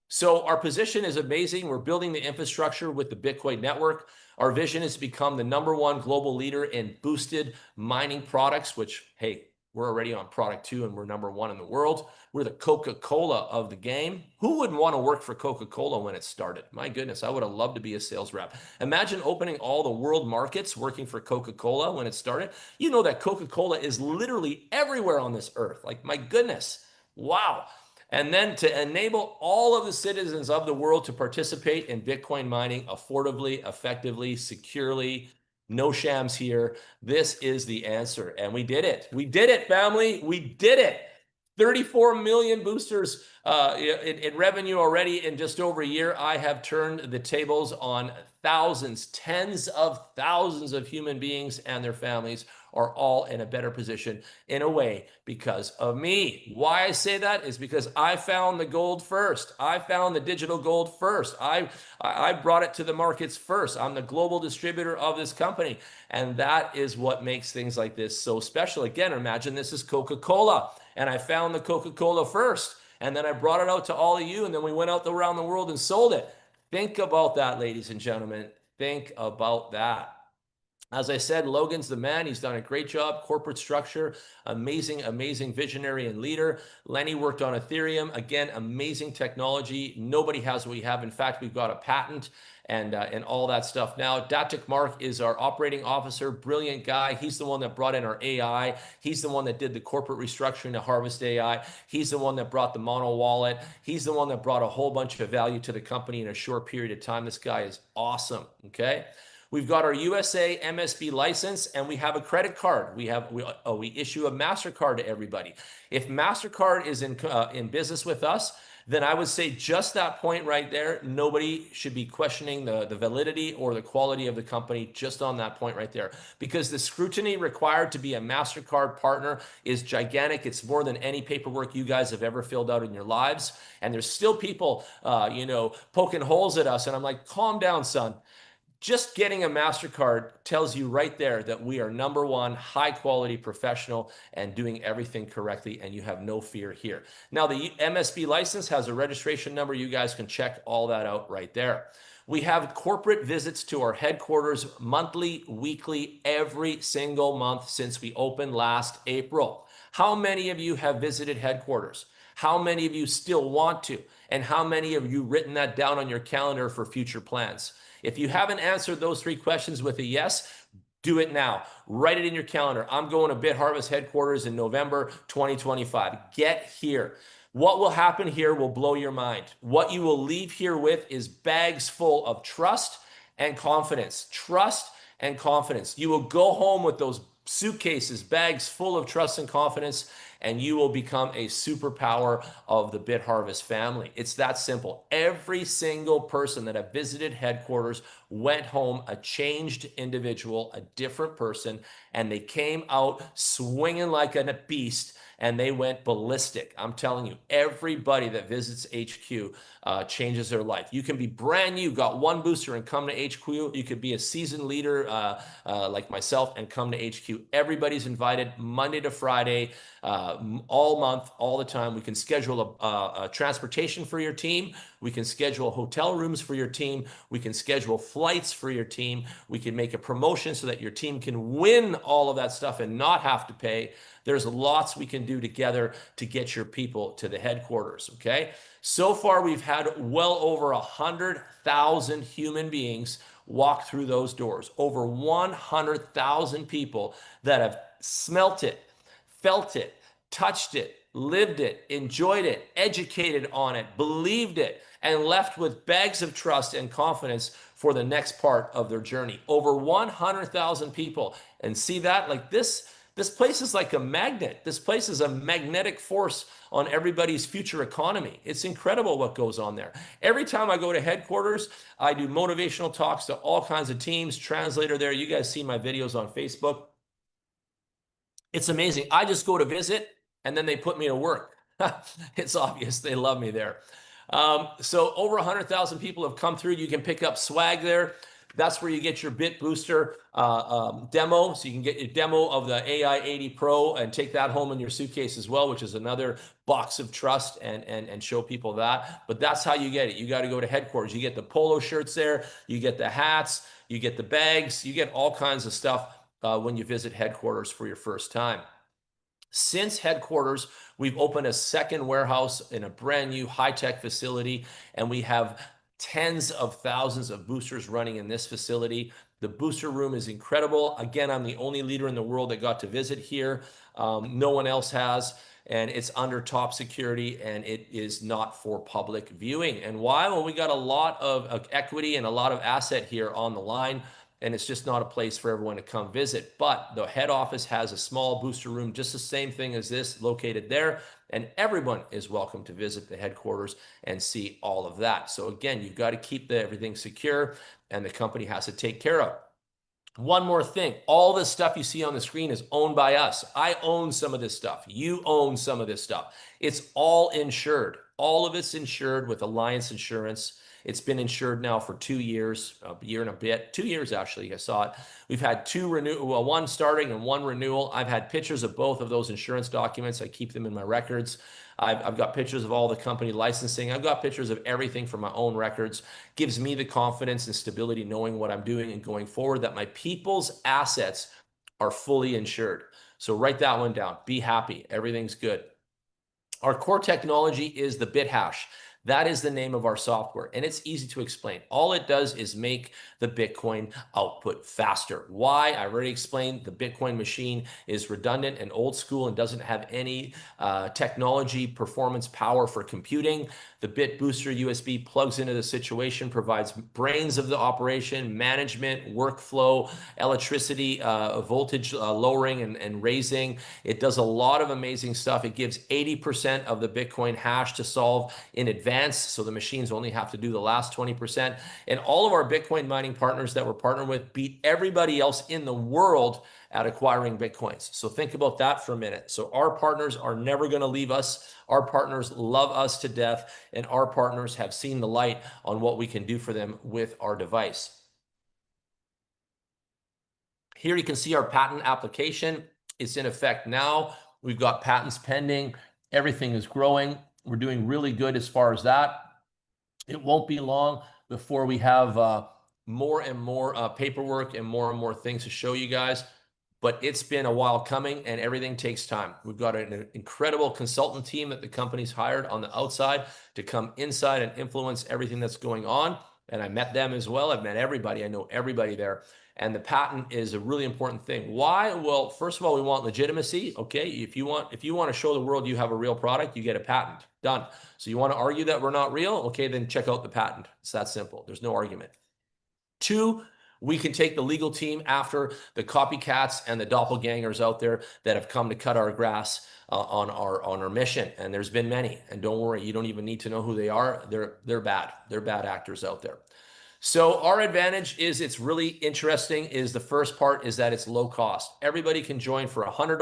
So our position is amazing. We're building the infrastructure with the Bitcoin network. Our vision is to become the #1 global leader in boosted mining products, which, hey, we're already on product 2 and we're #1 in the world. We're the Coca-Cola of the game. Who wouldn't want to work for Coca-Cola when it started? My goodness, I would have loved to be a sales rep. Imagine opening all the world markets working for Coca-Cola when it started. You know that Coca-Cola is literally everywhere on this earth. Like, my goodness. Wow. And then to enable all of the citizens of the world to participate in Bitcoin mining affordably, effectively, securely, no shams here. This is the answer. And we did it. We did it, family. We did it. 34 million boosters in revenue already in just over a year. I have turned the tables on thousands, tens of thousands of human beings and their families are all in a better position in a way because of me. Why I say that is because I found the gold first. I found the digital gold first. I brought it to the markets first. I'm the global distributor of this company. And that is what makes things like this so special. Again, imagine this is Coca-Cola and I found the Coca-Cola first. And then I brought it out to all of you and then we went out around the world and sold it. Think about that, ladies and gentlemen. Think about that. As I said, Logan's the man. He's done a great job. Corporate structure, amazing, amazing visionary and leader. Lenny worked on Ethereum. Again, amazing technology. Nobody has what we have. In fact, we've got a patent and all that stuff now. Datic Mark is our operating officer. Brilliant guy. He's the one that brought in our AI. He's the one that did the corporate restructuring to Harvest AI. He's the one that brought the mono wallet. He's the one that brought a whole bunch of value to the company in a short period of time. This guy is awesome. Okay. We've got our USA MSB license and we have a credit card. We issue a MasterCard to everybody. If MasterCard is in business with us, then I would say just that point right there, nobody should be questioning the validity or the quality of the company just on that point right there. Because the scrutiny required to be a MasterCard partner is gigantic. It's more than any paperwork you guys have ever filled out in your lives. And there's still people, poking holes at us. And I'm like, calm down, son. Just getting a MasterCard tells you right there that we are #1 high quality professional and doing everything correctly, and you have no fear here. Now, the MSB license has a registration number. You guys can check all that out right there. We have corporate visits to our headquarters monthly, weekly, every single month since we opened last April. How many of you have visited headquarters? How many of you still want to? And how many of you written that down on your calendar for future plans? If you haven't answered those 3 questions with a yes, do it now. Write it in your calendar. I'm going to BitHarvest headquarters in November 2025. Get here. What will happen here will blow your mind. What you will leave here with is bags full of trust and confidence. Trust and confidence. You will go home with those suitcases, bags full of trust and confidence, and you will become a superpower of the BitHarvest family. It's that simple. Every single person that have visited headquarters went home a changed individual, a different person, and they came out swinging like a beast, and they went ballistic. I'm telling you, everybody that visits HQ changes their life. You can be brand new, got 1 booster and come to HQ. You could be a seasoned leader like myself and come to HQ. Everybody's invited Monday to Friday, all month, all the time. We can schedule a transportation for your team. We can schedule hotel rooms for your team. We can schedule flights for your team. We can make a promotion so that your team can win all of that stuff and not have to pay. There's lots we can do together to get your people to the headquarters, okay? So far, we've had well over 100,000 human beings walk through those doors. Over 100,000 people that have smelt it, felt it, touched it, lived it, enjoyed it, educated on it, believed it, and left with bags of trust and confidence for the next part of their journey. Over 100,000 people. And see that? Like this place is like a magnet. This place is a magnetic force on everybody's future economy. It's incredible what goes on there. Every time I go to headquarters, I do motivational talks to all kinds of teams, translator there. You guys see my videos on Facebook. It's amazing. I just go to visit and then they put me to work. It's obvious they love me there. So over 100,000 people have come through. You can pick up swag there. That's where you get your Bit Booster demo. So you can get your demo of the AI 80 Pro and take that home in your suitcase as well, which is another box of trust, and show people that. But that's how you get it. You got to go to headquarters. You get the polo shirts there. You get the hats. You get the bags. You get all kinds of stuff when you visit headquarters for your first time. Since headquarters, we've opened a second warehouse in a brand new high-tech facility, and we have tens of thousands of boosters running in this facility. The booster room is incredible. Again, I'm the only leader in the world that got to visit here. No one else has, and it's under top security, and it is not for public viewing. And why? Well, we got a lot of equity and a lot of asset here on the line, and it's just not a place for everyone to come visit. But the head office has a small booster room, just the same thing as this, located there. And everyone is welcome to visit the headquarters and see all of that. So again, you've got to keep everything secure, and the company has to take care of. One more thing, all this stuff you see on the screen is owned by us. I own some of this stuff. You own some of this stuff. It's all insured. All of it's insured with Alliance Insurance. It's been insured now for 2 years, a year and a bit, 2 years actually, I saw it. We've had one starting and one renewal. I've had pictures of both of those insurance documents. I keep them in my records. I've got pictures of all the company licensing. I've got pictures of everything from my own records. Gives me the confidence and stability knowing what I'm doing and going forward, that my people's assets are fully insured. So write that one down. Be happy. Everything's good. Our core technology is the BitHash. That is the name of our software, and it's easy to explain. All it does is make the Bitcoin output faster. Why? I already explained. The Bitcoin machine is redundant and old school and doesn't have any technology, performance, power for computing. The Bit Booster USB plugs into the situation, provides brains of the operation, management, workflow, electricity, voltage lowering and raising. It does a lot of amazing stuff. It gives 80% of the Bitcoin hash to solve in advance, so the machines only have to do the last 20%. And all of our Bitcoin mining partners that we're partnered with beat everybody else in the world at acquiring Bitcoins. So think about that for a minute. So our partners are never going to leave us. Our partners love us to death, and our partners have seen the light on what we can do for them with our device. Here you can see our patent application. It's in effect now. We've got patents pending. Everything is growing. We're doing really good as far as that. It won't be long before we have more and more paperwork and more things to show you guys. But it's been a while coming, and everything takes time. We've got an incredible consultant team that the company's hired on the outside to come inside and influence everything that's going on. And I met them as well. I've met everybody. I know everybody there. And the patent is a really important thing. Why? Well, first of all, we want legitimacy. Okay, if you want to show the world you have a real product, you get a patent. Done. So you want to argue that we're not real? Okay, then check out the patent. It's that simple. There's no argument. 2, we can take the legal team after the copycats and the doppelgangers out there that have come to cut our grass on our mission. And there's been many. And don't worry, you don't even need to know who they are. They're bad. They're bad actors out there. So our advantage is, it's really interesting, is the first part is that it's low cost. Everybody can join for $100,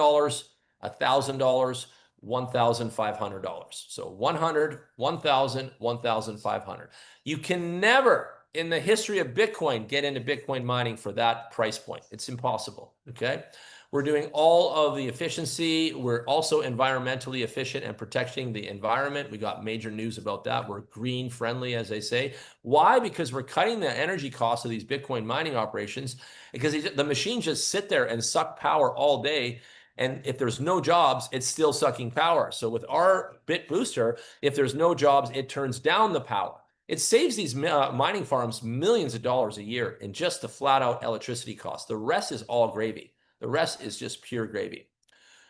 $1,000, $1,500. So 100, 1,000, 1,500. You can never in the history of Bitcoin get into Bitcoin mining for that price point. It's impossible. Okay. We're doing all of the efficiency. We're also environmentally efficient and protecting the environment. We got major news about that. We're green friendly, as they say. Why? Because we're cutting the energy costs of these Bitcoin mining operations, because the machines just sit there and suck power all day. And if there's no jobs, it's still sucking power. So with our Bit Booster, if there's no jobs, it turns down the power. It saves these mining farms millions of dollars a year in just the flat out electricity costs. The rest is all gravy. The rest is just pure gravy.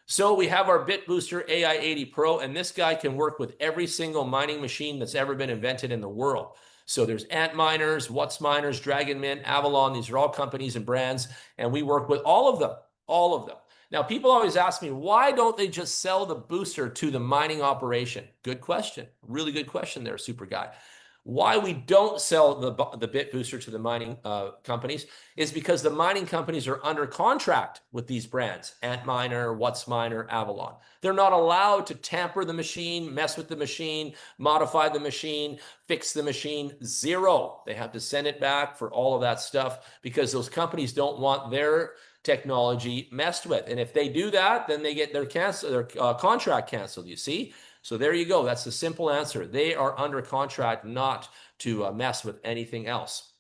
So we have our Bit Booster AI80 Pro, and this guy can work with every single mining machine that's ever been invented in the world. So there's Ant Miners, What's Miners, Dragon Mint, Avalon. These are all companies and brands, and we work with all of them, all of them. Now, people always ask me, why don't they just sell the booster to the mining operation? Good question. Really good question there, super guy. Why we don't sell the Bit Booster to the mining companies is because the mining companies are under contract with these brands, Antminer, What's Miner, Avalon. They're not allowed to tamper the machine, mess with the machine, modify the machine, fix the machine. Zero. They have to send it back for all of that stuff because those companies don't want their technology messed with. And if they do that, then they get their contract canceled, you see? So there you go. That's the simple answer. They are under contract not to mess with anything else.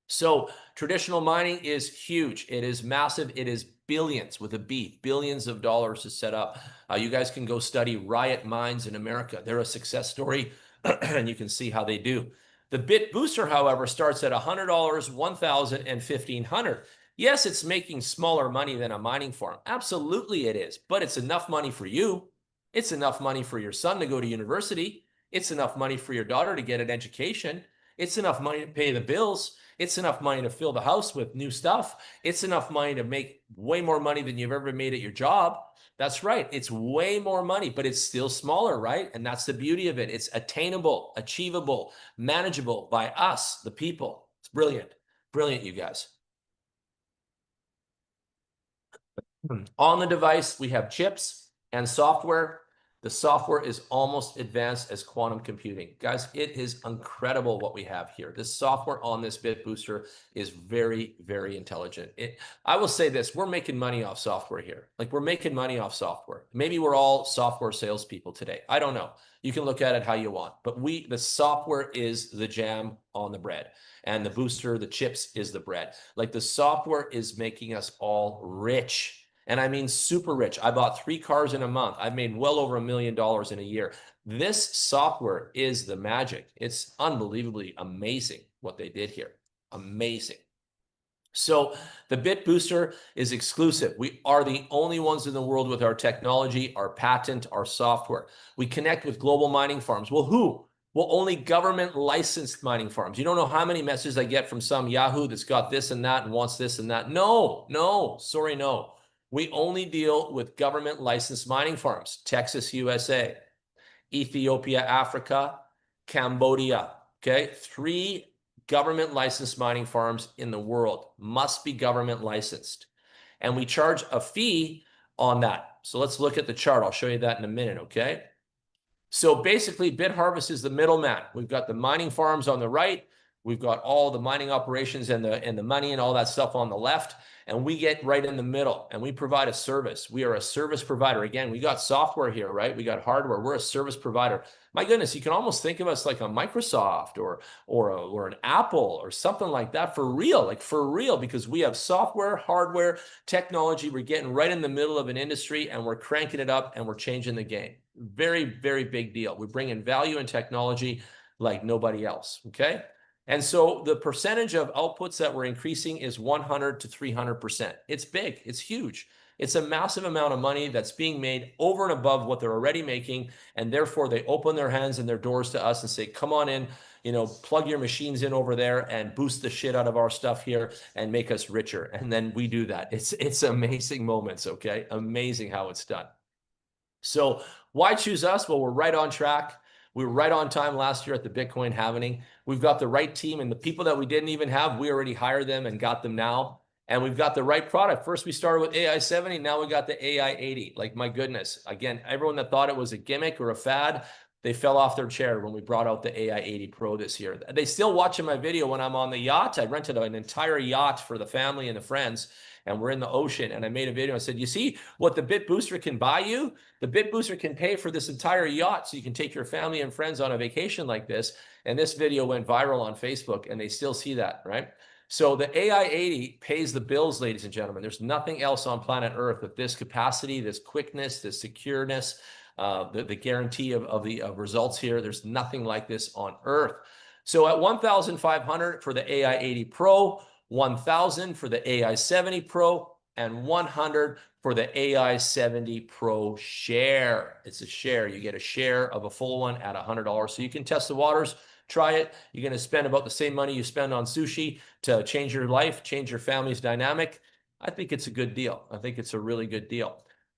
So traditional mining is huge. It is massive. It is billions with a B, billions of dollars to set up. You guys can go study Riot Mines in America. They're a success story, and you can see how they do. The Bit Booster, however, starts at $100, $1,000, and $1,500. Yes, it's making smaller money than a mining farm. Absolutely it is, but it's enough money for you. It's enough money for your son to go to university. It's enough money for your daughter to get an education. It's enough money to pay the bills. It's enough money to fill the house with new stuff. It's enough money to make way more money than you've ever made at your job. That's right. It's way more money, but it's still smaller, right? And that's the beauty of it. It's attainable, achievable, manageable by us, the people. It's brilliant. Brilliant, you guys. On the device, we have chips and software. The software is almost advanced as quantum computing. Guys, it is incredible what we have here. This software on this Bit Booster is very, very intelligent. I will say this, we're making money off software here. Like, we're making money off software. Maybe we're all software salespeople today. I don't know. You can look at it how you want. But the software is the jam on the bread. And the booster, the chips is the bread. Like, the software is making us all rich. And I mean super rich. I bought 3 cars in a month. I've made well over $1 million in a year. This software is the magic. It's unbelievably amazing what they did here. Amazing. So the Bit Booster is exclusive. We are the only ones in the world with our technology, our patent, our software. We connect with global mining farms. Well, who? Well, only government licensed mining farms. You don't know how many messages I get from some Yahoo that's got this and that and wants this and that. No, sorry, no. We only deal with government licensed mining farms. Texas, USA, Ethiopia, Africa, Cambodia. Okay, 3 government licensed mining farms in the world must be government licensed. And we charge a fee on that. So let's look at the chart. I'll show you that in a minute, okay? So basically, BitHarvest is the middleman. We've got the mining farms on the right. We've got all the mining operations and the money and all that stuff on the left. And we get right in the middle and we provide a service. We are a service provider. Again, we got software here, right? We got hardware. We're a service provider. My goodness, you can almost think of us like a Microsoft or an Apple or something like that, for real, like for real, because we have software, hardware, technology. We're getting right in the middle of an industry and we're cranking it up and we're changing the game. Very, very big deal. We bring in value and technology like nobody else, okay? And so the percentage of outputs that we're increasing is 100 to 300%. It's big. It's huge. It's a massive amount of money that's being made over and above what they're already making. And therefore, they open their hands and their doors to us and say, come on in, plug your machines in over there and boost the shit out of our stuff here and make us richer. And then we do that. It's amazing moments, okay? Amazing how it's done. So why choose us? Well, we're right on track. We were right on time last year at the Bitcoin halvening. We've got the right team, and the people that we didn't even have, we already hired them and got them now. And we've got the right product. First, we started with AI70. Now we got the AI80. Like, my goodness. Again, everyone that thought it was a gimmick or a fad, They fell off their chair when we brought out the AI-80 Pro this year. They still watching my video when I'm on the yacht. I rented an entire yacht for the family and the friends, and we're in the ocean, and I made a video. I said, you see what the Bit Booster can buy you? The Bit Booster can pay for this entire yacht so you can take your family and friends on a vacation like this. And this video went viral on Facebook, and they still see that, right? So the AI-80 pays the bills, ladies and gentlemen. There's nothing else on planet Earth with this capacity, this quickness, this secureness, the guarantee of the results here. There's nothing like this on Earth. So at $1,500 for the AI-80 Pro, $1,000 for the AI-70 Pro, and $100 for the AI-70 Pro share. It's a share. You get a share of a full one at $100. So you can test the waters. Try it. You're going to spend about the same money you spend on sushi to change your life, change your family's dynamic. I think it's a good deal. I think it's a really good deal.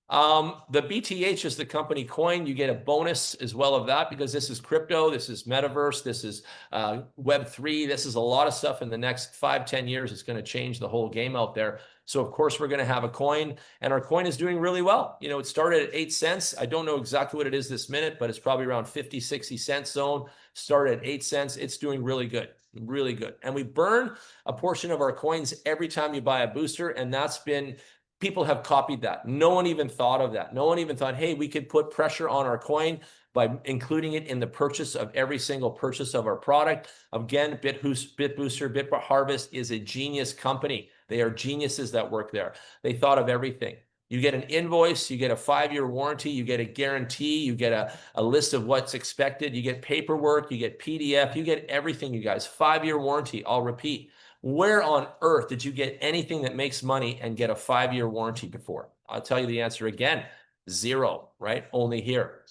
The BTH is the company coin. You get a bonus as well of that because this is crypto, this is metaverse, this is Web3. This is a lot of stuff in the next 5-10 years. It's going to change the whole game out there. So of course we're going to have a coin, and our coin is doing really well. You know, it started at 8 cents. I don't know exactly what it is this minute, but it's probably around 50, 60 cent zone. Started at 8 cents. It's doing really good, really good. And we burn a portion of our coins every time you buy a booster, and that's been, people have copied that. No one even thought of that. No one even thought, hey, we could put pressure on our coin by including it in the purchase of every single purchase of our product. Again, BitBooster, BitHarvest is a genius company. They are geniuses that work there. They thought of everything. You get an invoice, you get a 5-year warranty, you get a guarantee, you get a list of what's expected, you get paperwork, you get PDF, you get everything, you guys. 5-year warranty, I'll repeat. Where on earth did you get anything that makes money and get a 5-year warranty before? I'll tell you the answer again, 0, right? Only here.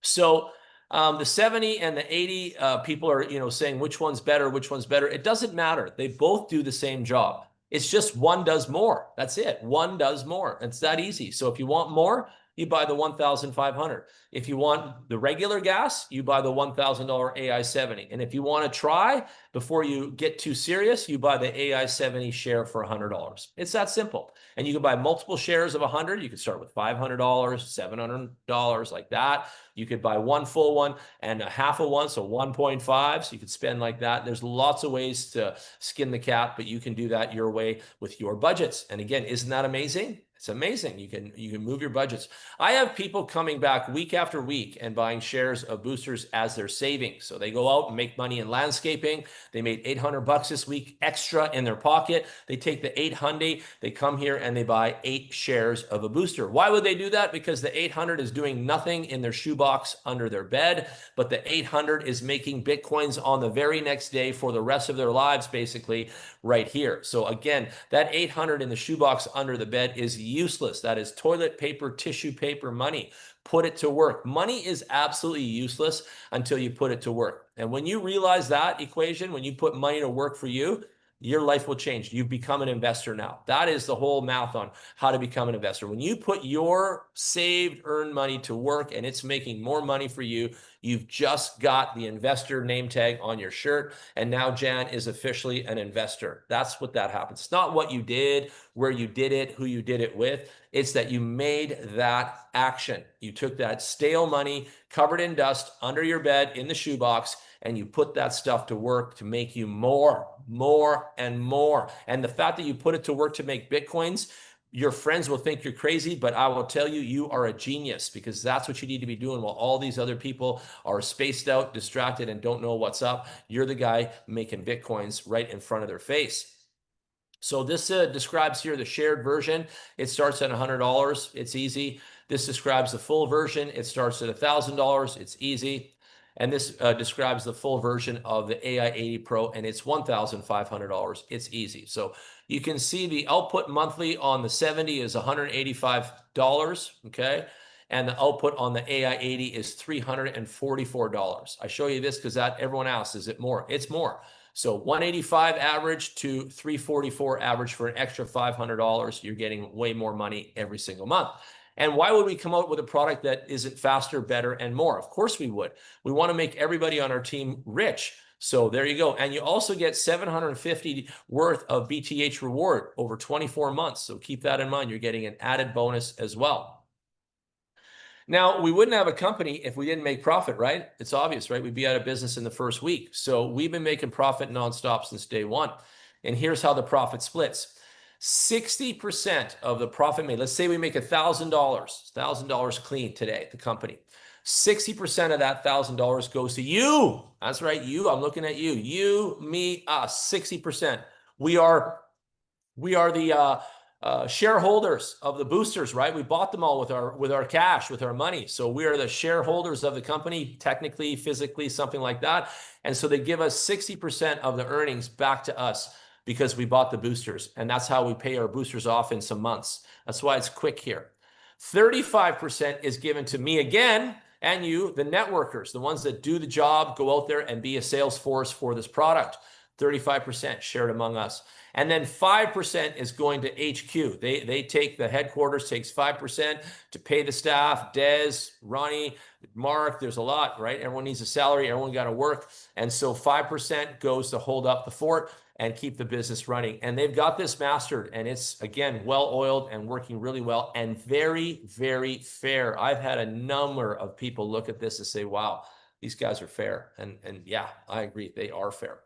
So the 70 and the 80 people are, you know, saying which one's better, which one's better. It doesn't matter. They both do the same job. It's just one does more. That's it. One does more. It's that easy. So if you want more, you buy the 1,500. If you want the regular gas, you buy the $1,000 AI-70. And if you want to try before you get too serious, you buy the AI-70 share for $100. It's that simple. And you can buy multiple shares of 100. You could start with $500, $700, like that. You could buy one full one and a half of one, so 1.5. So you could spend like that. There's lots of ways to skin the cat, but you can do that your way with your budgets. And again, isn't that amazing? It's amazing. You can move your budgets. I have people coming back week after week and buying shares of boosters as their savings. So they go out and make money in landscaping. They made $800 this week extra in their pocket. They take the 800, they come here and they buy 8 shares of a booster. Why would they do that? Because the 800 is doing nothing in their shoebox under their bed, but the 800 is making Bitcoins on the very next day for the rest of their lives, basically right here. So again, that 800 in the shoebox under the bed is useless. That is toilet paper, tissue paper money. Put it to work. Money is absolutely useless until you put it to work. And when you realize that equation, when you put money to work for you, your life will change. You've become an investor now. That is the whole math on how to become an investor. When you put your saved, earned money to work and it's making more money for you, you've just got the investor name tag on your shirt. And now Jan is officially an investor. That's what that happens. It's not what you did, where you did it, who you did it with. It's that you made that action. You took that stale money covered in dust under your bed in the shoebox, and you put that stuff to work to make you more and more. And the fact that you put it to work to make Bitcoins, your friends will think you're crazy, but I will tell you, you are a genius, because that's what you need to be doing while all these other people are spaced out, distracted, and don't know what's up. You're the guy making Bitcoins right in front of their face. So this describes here the shared version. It starts at $100. It's easy. This describes the full version. It starts at $1,000. It's easy. And this describes the full version of the AI-80 Pro, and it's $1,500. It's easy. So you can see the output monthly on the 70 is $185, okay? And the output on the AI-80 is $344. I show you this because everyone asks, is it more? It's more. So 185 average to 344 average for an extra $500. You're getting way more money every single month. And why would we come out with a product that isn't faster, better, and more? Of course we would. We want to make everybody on our team rich. So there you go. And you also get $750 worth of BTH reward over 24 months. So keep that in mind. You're getting an added bonus as well. Now, we wouldn't have a company if we didn't make profit, right? It's obvious, right? We'd be out of business in the first week. So we've been making profit nonstop since day one. And here's how the profit splits. 60% of the profit made, let's say we make $1,000 clean today, the company. 60% of that $1,000 goes to you. That's right, you. I'm looking at you. You, me, us. 60%. We are the shareholders of the boosters, right? We bought them all with our cash, with our money. So we are the shareholders of the company, technically, physically, something like that. And so they give us 60% of the earnings back to us because we bought the boosters. And that's how we pay our boosters off in some months. That's why it's quick here. 35% is given to me again, and you, the networkers, the ones that do the job, go out there and be a sales force for this product. 35% shared among us. And then 5% is going to HQ. They take, the headquarters takes 5% to pay the staff, Des, Ronnie, Mark, there's a lot, right? Everyone needs a salary, everyone got to work. And so 5% goes to hold up the fort and keep the business running. And they've got this mastered, and it's, again, well-oiled and working really well and very, very fair. I've had a number of people look at this and say, wow, these guys are fair. And yeah, I agree, they are fair.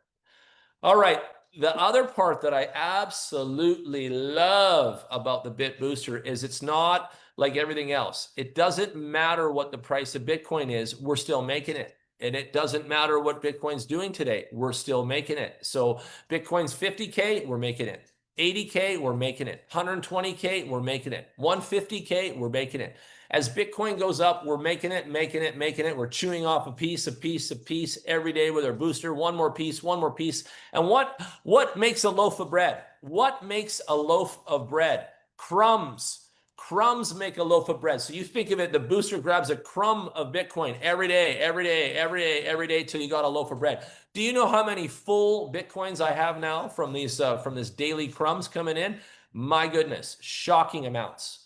All right, the other part that I absolutely love about the Bit Booster is it's not like everything else. It doesn't matter what the price of Bitcoin is, we're still making it. And it doesn't matter what Bitcoin's doing today, we're still making it. So Bitcoin's 50K, we're making it. 80K, we're making it. 120K, we're making it. 150K, we're making it. As Bitcoin goes up, we're making it. We're chewing off a piece every day with our booster. One more piece. And what makes a loaf of bread? What makes a loaf of bread? Crumbs. Crumbs make a loaf of bread. So you think of it, the booster grabs a crumb of Bitcoin every day till you got a loaf of bread. Do you know how many full Bitcoins I have now from these from this daily crumbs coming in? My goodness, shocking amounts,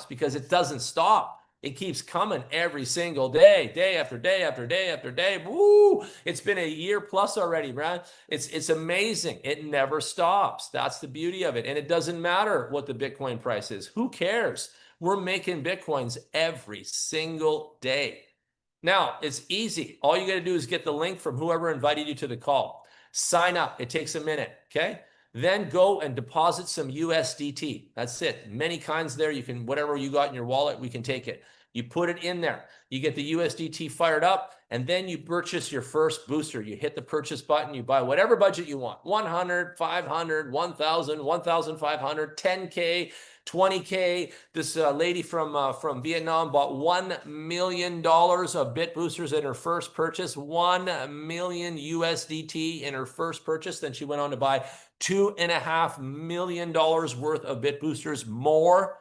because it doesn't stop. It keeps coming every single day, day after day. Woo! It's been a year plus already, Brad. It's amazing. It never stops. That's the beauty of it. And it doesn't matter what the Bitcoin price is. Who cares? We're making Bitcoins every single day. Now, it's easy. All you got to do is get the link from whoever invited you to the call. Sign up. It takes a minute, okay? Then go and deposit some USDT. That's it. Many kinds there. You can, whatever you got in your wallet, we can take it. You put it in there. You get the USDT fired up, and then you purchase your first booster. You hit the purchase button. You buy whatever budget you want. 100, 500, 1,000, 1,500, 10K, 20K. This lady from Vietnam bought $1 million of Bit Boosters in her first purchase. 1 million USDT in her first purchase. Then she went on to buy $2.5 million worth of Bit Boosters. More.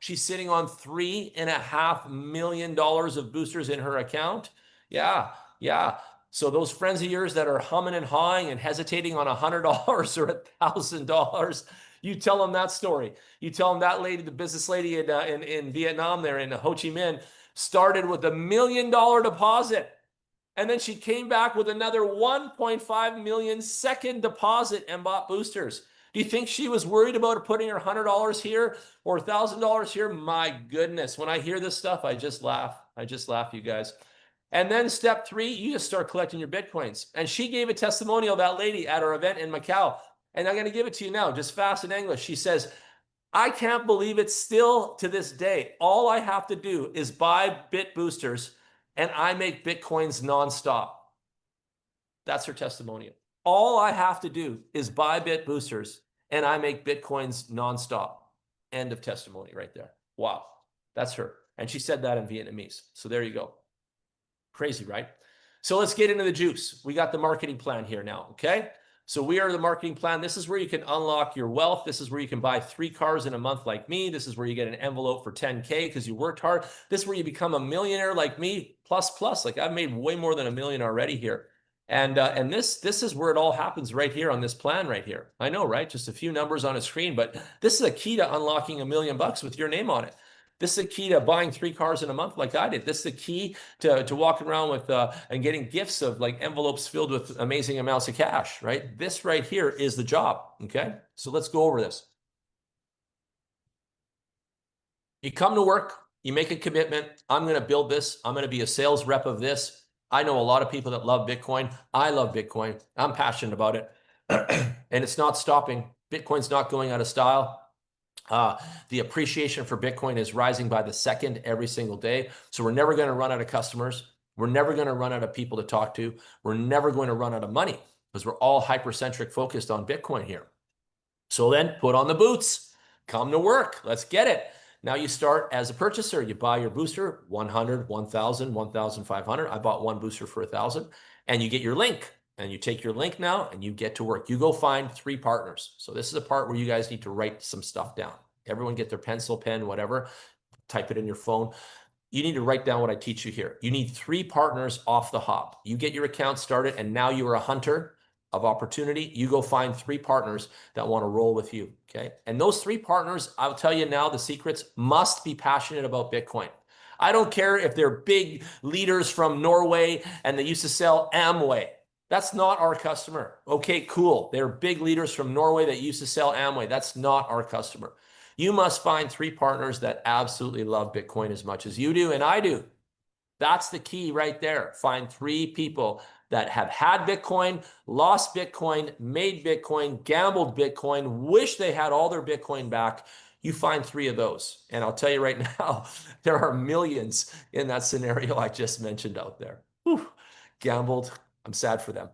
She's sitting on $3.5 million of boosters in her account. Yeah. So those friends of yours that are humming and hawing and hesitating on $100 or $1,000, you tell them that story. You tell them that lady, the business lady in Vietnam there in Ho Chi Minh, started with $1 million deposit. And then she came back with another 1.5 million second deposit and bought boosters. Do you think she was worried about putting her $100 here or $1,000 here? My goodness, when I hear this stuff, I just laugh. You guys. And then step 3, you just start collecting your Bitcoins. And she gave a testimonial, that lady, at our event in Macau. And I'm going to give it to you now, just fast in English. She says, I can't believe it still to this day. All I have to do is buy Bit Boosters and I make Bitcoins nonstop. That's her testimonial. All I have to do is buy Bit Boosters and I make Bitcoins nonstop. End of testimony right there. Wow. That's her. And she said that in Vietnamese. So there you go. Crazy, right? So let's get into the juice. We got the marketing plan here now, okay? So we are the marketing plan. This is where you can unlock your wealth. This is where you can buy 3 cars in a month like me. This is where you get an envelope for 10K because you worked hard. This is where you become a millionaire like me, plus. Like I've made way more than $1 million already here. And this is where it all happens right here on this plan right here. I know, right? Just a few numbers on a screen, but this is a key to unlocking $1 million with your name on it. This is a key to buying 3 cars in a month like I did. This is the key to walking around with and getting gifts of like envelopes filled with amazing amounts of cash, right? This right here is the job, okay? So let's go over this. You come to work You make a commitment. I'm going to build this. I'm going to be a sales rep of this. I know a lot of people that love Bitcoin. I love Bitcoin. I'm passionate about it. And it's not stopping. Bitcoin's not going out of style. The appreciation for Bitcoin is rising by the second every single day. So we're never going to run out of customers. We're never going to run out of people to talk to. We're never going to run out of money because we're all hypercentric focused on Bitcoin here. So then put on the boots, come to work. Let's get it. Now you start as a purchaser. You buy your booster, 100, 1,000, 1,500. I bought one booster for 1,000, and you get your link. And you take your link now and you get to work. You go find 3 partners. So this is a part where you guys need to write some stuff down. Everyone get their pencil, pen, whatever, type it in your phone. You need to write down what I teach you here. You need 3 partners off the hop. You get your account started and now you are a hunter of opportunity. You go find 3 partners that want to roll with you, okay? And those 3 partners, I'll tell you now, the secrets must be passionate about Bitcoin. I don't care if they're big leaders from Norway and they used to sell Amway. That's not our customer. Okay, cool. They're big leaders from Norway that used to sell Amway. That's not our customer. You must find 3 partners that absolutely love Bitcoin as much as you do and I do. That's the key right there. Find 3 people that have had Bitcoin, lost Bitcoin, made Bitcoin, gambled Bitcoin, wish they had all their Bitcoin back. You find 3 of those. And I'll tell you right now, there are millions in that scenario I just mentioned out there. Whew. Gambled. I'm sad for them.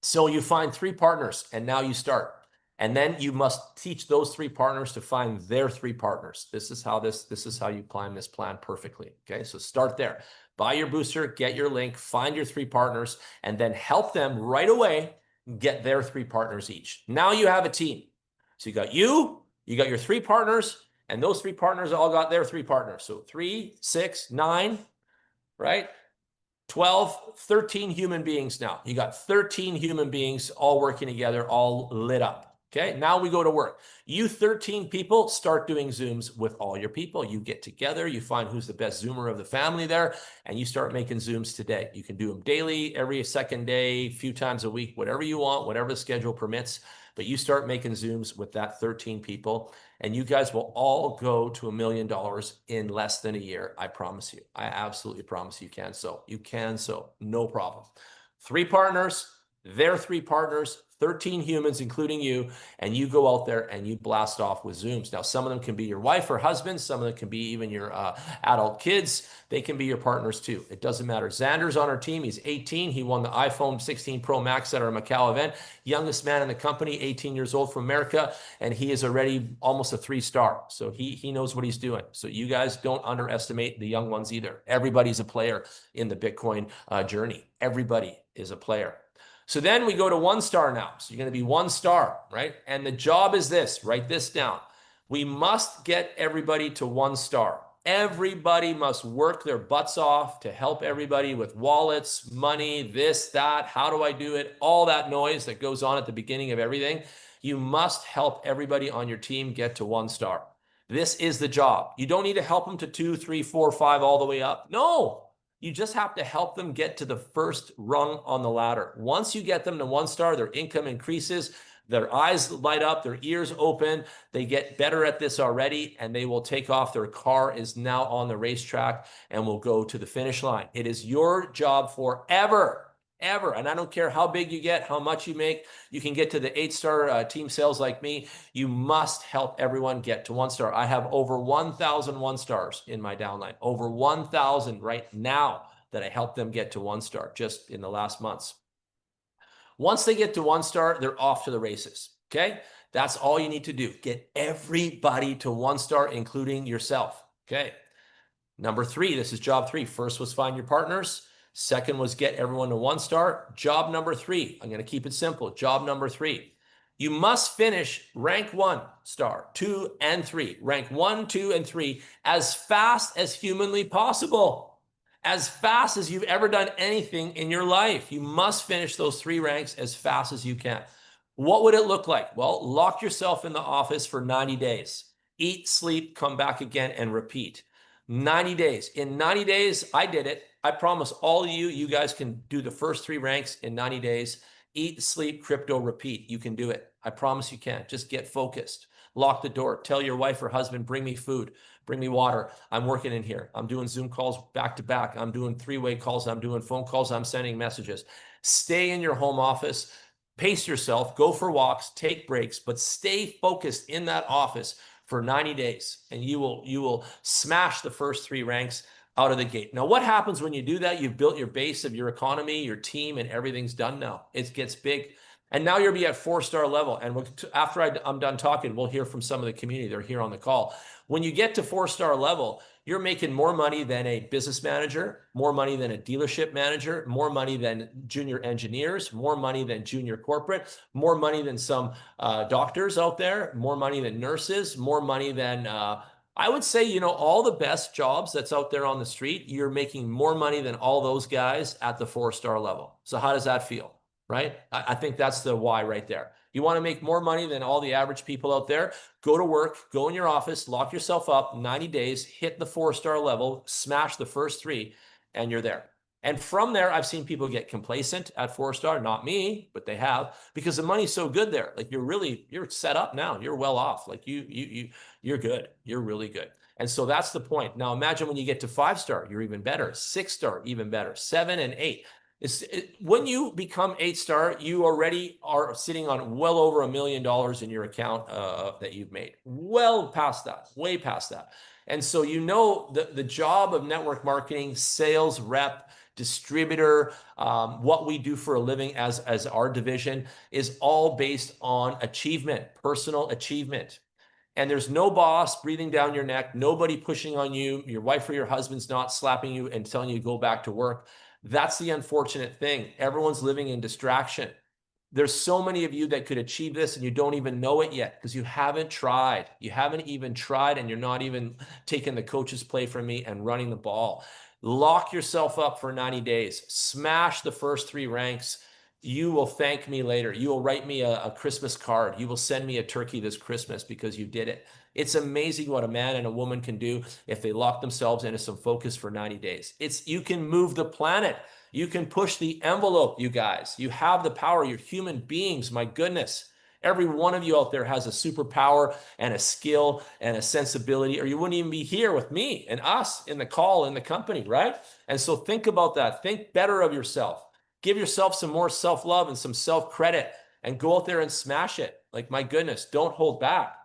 So you find 3 partners and now you start. And then you must teach those 3 partners to find their 3 partners. This is how you climb this plan perfectly. Okay, so start there. Buy your booster, get your link, find your 3 partners, and then help them right away get their 3 partners each. Now you have a team. So you got your 3 partners, and those 3 partners all got their 3 partners. So 3, 6, 9, right? 12, 13 human beings now. You got 13 human beings all working together, all lit up. Okay, now we go to work. You 13 people start doing Zooms with all your people. You get together, you find who's the best Zoomer of the family there, and you start making Zooms today. You can do them daily, every second day, a few times a week, whatever you want, whatever the schedule permits. But you start making Zooms with that 13 people, and you guys will all go to $1 million in less than a year. I promise you. I absolutely promise you can. So you can, so no problem. 3 partners, their 3 partners, 13 humans, including you, and you go out there and you blast off with Zooms. Now, some of them can be your wife or husband. Some of them can be even your adult kids. They can be your partners too. It doesn't matter. Xander's on our team. He's 18. He won the iPhone 16 Pro Max at our Macau event. Youngest man in the company, 18 years old from America, and he is already almost a 3-star. So he knows what he's doing. So you guys don't underestimate the young ones either. Everybody's a player in the Bitcoin journey. Everybody is a player. So then we go to 1-star now. So you're going to be 1-star, right? And the job is this, write this down. We must get everybody to 1-star. Everybody must work their butts off to help everybody with wallets, money, this, that, how do I do it? All that noise that goes on at the beginning of everything. You must help everybody on your team get to 1-star. This is the job. You don't need to help them to 2, 3, 4, 5, all the way up. No. You just have to help them get to the first rung on the ladder. Once you get them to 1-star, their income increases, their eyes light up, their ears open, they get better at this already, and they will take off. Their car is now on the racetrack and will go to the finish line. It is your job forever. Ever. And I don't care how big you get, how much you make, you can get to the 8-star team sales like me. You must help everyone get to 1-star. I have over 1,000 1-stars in my downline, over 1,000 right now that I help them get to 1-star just in the last months. Once they get to 1-star, they're off to the races. Okay. That's all you need to do. Get everybody to 1-star, including yourself. Okay. Number 3, this is job 3. First was find your partners. Second was get everyone to 1-star. Job number 3, I'm going to keep it simple. Job number 3, you must finish rank 1-star, 2, and 3. Rank 1, 2, and 3 as fast as humanly possible. As fast as you've ever done anything in your life. You must finish those 3 ranks as fast as you can. What would it look like? Well, lock yourself in the office for 90 days. Eat, sleep, come back again, and repeat. 90 days. In 90 days, I did it. I promise all of you guys can do the first 3 ranks in 90 days. Eat, sleep, crypto, repeat. You can do it. I promise you can. Just get focused. Lock the door. Tell your wife or husband, bring me food, bring me water. I'm working in here. I'm doing Zoom calls back to back. I'm doing three-way calls. I'm doing phone calls. I'm sending messages. Stay in your home office. Pace yourself. Go for walks. Take breaks. But stay focused in that office for 90 days. And you will smash the first 3 ranks out of the gate. Now, what happens when you do that? You've built your base of your economy, your team, and everything's done now. It gets big. And now you'll be at 4-star level. And after I'm done talking, we'll hear from some of the community. They're here on the call. When you get to 4-star level, you're making more money than a business manager, more money than a dealership manager, more money than junior engineers, more money than junior corporate, more money than some doctors out there, more money than nurses, more money than I would say, you know, all the best jobs that's out there on the street, you're making more money than all those guys at the 4-star level. So how does that feel, right? I think that's the why right there. You want to make more money than all the average people out there? Go to work, go in your office, lock yourself up, 90 days, hit the 4-star level, smash the first 3, and you're there. And from there, I've seen people get complacent at 4-star, not me, but they have, because the money's so good there. Like you're set up now. You're well off. Like you're good. You're really good. And so that's the point. Now imagine when you get to 5-star, you're even better. 6-star, even better. 7 and 8. When you become 8-star, you already are sitting on well over $1 million in your account that you've made. Well past that, way past that. And so you know the job of network marketing, sales rep, distributor, what we do for a living as our division is all based on achievement, personal achievement. And there's no boss breathing down your neck, nobody pushing on you, your wife or your husband's not slapping you and telling you to go back to work. That's the unfortunate thing. Everyone's living in distraction. There's so many of you that could achieve this and you don't even know it yet because you haven't tried. You haven't even tried and you're not even taking the coach's play from me and running the ball. Lock yourself up for 90 days. Smash the first 3 ranks. You will thank me later. You will write me a Christmas card. You will send me a turkey this Christmas because you did it. It's amazing what a man and a woman can do if they lock themselves into some focus for 90 days. You can move the planet. You can push the envelope, you guys. You have the power. You're human beings. My goodness. Every one of you out there has a superpower and a skill and a sensibility, or you wouldn't even be here with me and us in the call in the company, right? And so think about that. Think better of yourself. Give yourself some more self-love and some self-credit and go out there and smash it. Like, my goodness, don't hold back.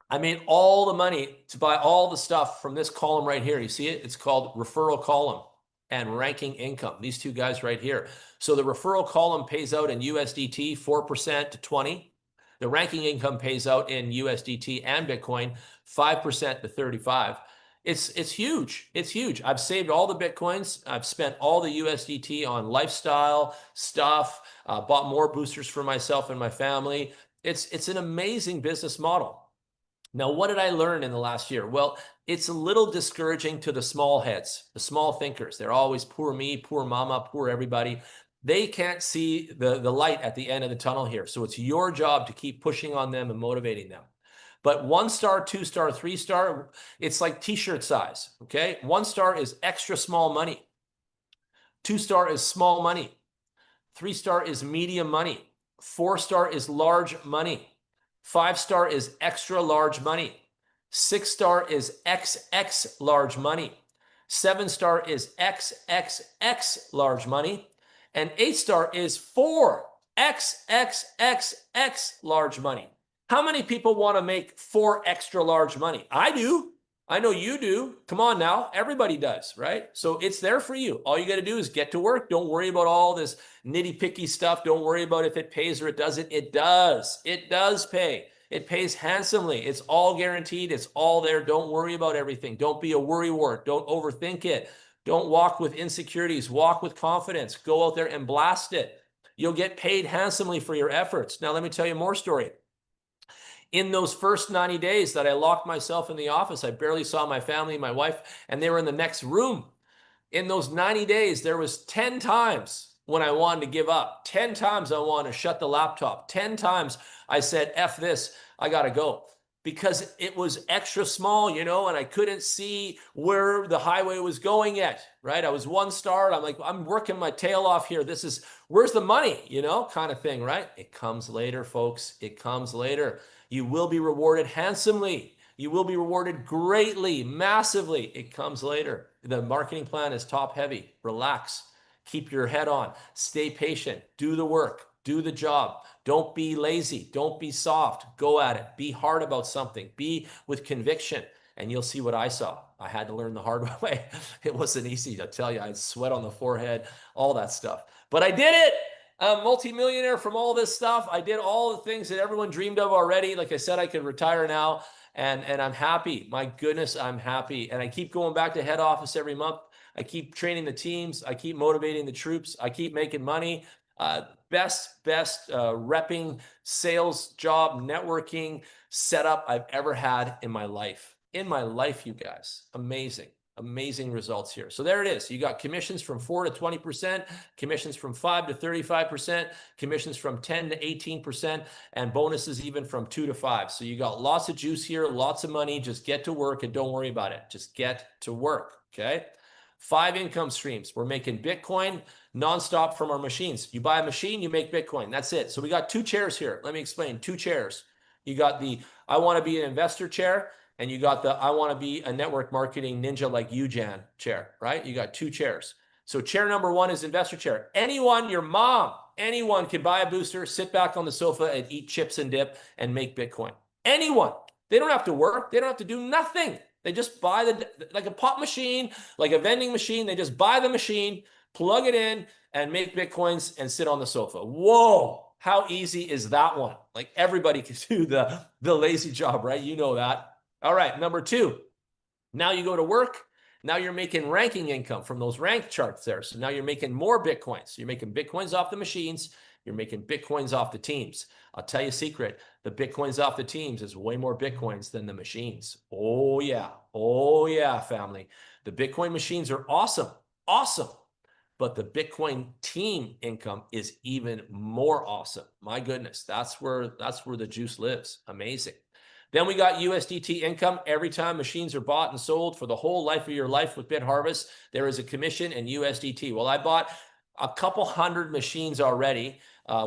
I made all the money to buy all the stuff from this column right here. You see it? It's called referral column and ranking income. These 2 guys right here. So the referral column pays out in USDT 4% to 20. The ranking income pays out in USDT and Bitcoin 5% to 35. It's huge. It's huge. I've saved all the Bitcoins. I've spent all the USDT on lifestyle stuff, bought more boosters for myself and my family. It's an amazing business model. Now, what did I learn in the last year? Well, it's a little discouraging to the small heads, the small thinkers. They're always poor me, poor mama, poor everybody. They can't see the light at the end of the tunnel here. So it's your job to keep pushing on them and motivating them. But 1-star, 2-star, 3-star, it's like t-shirt size, okay? 1-star is extra small money. 2-star is small money. 3-star is medium money. 4-star is large money. 5-star is extra large money. 6-star is XX large money. 7-star is XXX large money. And 8-star is 4XXXX large money. How many people want to make 4 extra large money? I do. I know you do. Come on now. Everybody does, right? So it's there for you. All you got to do is get to work. Don't worry about all this nitty-picky stuff. Don't worry about if it pays or it doesn't. It does. It does pay. It pays handsomely. It's all guaranteed. It's all there. Don't worry about everything. Don't be a worrywart. Don't overthink it. Don't walk with insecurities. Walk with confidence. Go out there and blast it. You'll get paid handsomely for your efforts. Now, let me tell you more story. In those first 90 days that I locked myself in the office, I barely saw my family, my wife, and they were in the next room. In those 90 days, there was 10 times when I wanted to give up. 10 times I wanted to shut the laptop. 10 times I said, F this, I got to go. because it was extra small, you know, and I couldn't see where the highway was going yet, right? I was one star. I'm like, I'm working my tail off here. Where's the money, you know, kind of thing, right? It comes later, folks. It comes later. You will be rewarded handsomely. You will be rewarded greatly, massively. It comes later. The marketing plan is top heavy. Relax. Keep your head on. Stay patient. Do the work. Do the job. Don't be lazy. Don't be soft. Go at it. Be hard about something. Be with conviction, and you'll see what I saw. I had to learn the hard way. It wasn't easy, to tell you. I had sweat on the forehead, all that stuff. But I did it. I'm multimillionaire from all this stuff. I did all the things that everyone dreamed of already. Like I said, I could retire now, and I'm happy. My goodness, I'm happy. And I keep going back to head office every month. I keep training the teams. I keep motivating the troops. I keep making money. Best repping sales job, networking setup I've ever had in my life. In my life, you guys. Amazing. Amazing results here. So there it is. You got commissions from 4 to 20%, commissions from 5 to 35%, commissions from 10 to 18%, and bonuses even from 2 to 5. So you got lots of juice here, lots of money. Just get to work and don't worry about it. Just get to work. Okay. 5 income streams. We're making Bitcoin nonstop from our machines. You buy a machine, you make Bitcoin. That's it. So we got 2 chairs here. Let me explain. 2 chairs. You got the I want to be an investor chair, and you got the I want to be a network marketing ninja like you, Jan, chair, right? You got 2 chairs. So chair number 1 is investor chair. Anyone, your mom, anyone can buy a booster, sit back on the sofa and eat chips and dip and make Bitcoin. Anyone. They don't have to work. They don't have to do nothing. They just buy like a pop machine, like a vending machine. They just buy the machine, plug it in, and make Bitcoins and sit on the sofa. Whoa, how easy is that one? Like everybody can do the lazy job, right? You know that. All right, number 2. Now you go to work. Now you're making ranking income from those rank charts there. So now you're making more Bitcoins. You're making Bitcoins off the machines. You're making Bitcoins off the teams. I'll tell you a secret. The Bitcoins off the teams is way more Bitcoins than the machines. Oh, yeah. Oh, yeah, family. The Bitcoin machines are awesome. Awesome. But the Bitcoin team income is even more awesome. My goodness. That's where the juice lives. Amazing. Then we got USDT income. Every time machines are bought and sold for the whole life of your life with BitHarvest, there is a commission in USDT. Well, I bought a couple hundred machines already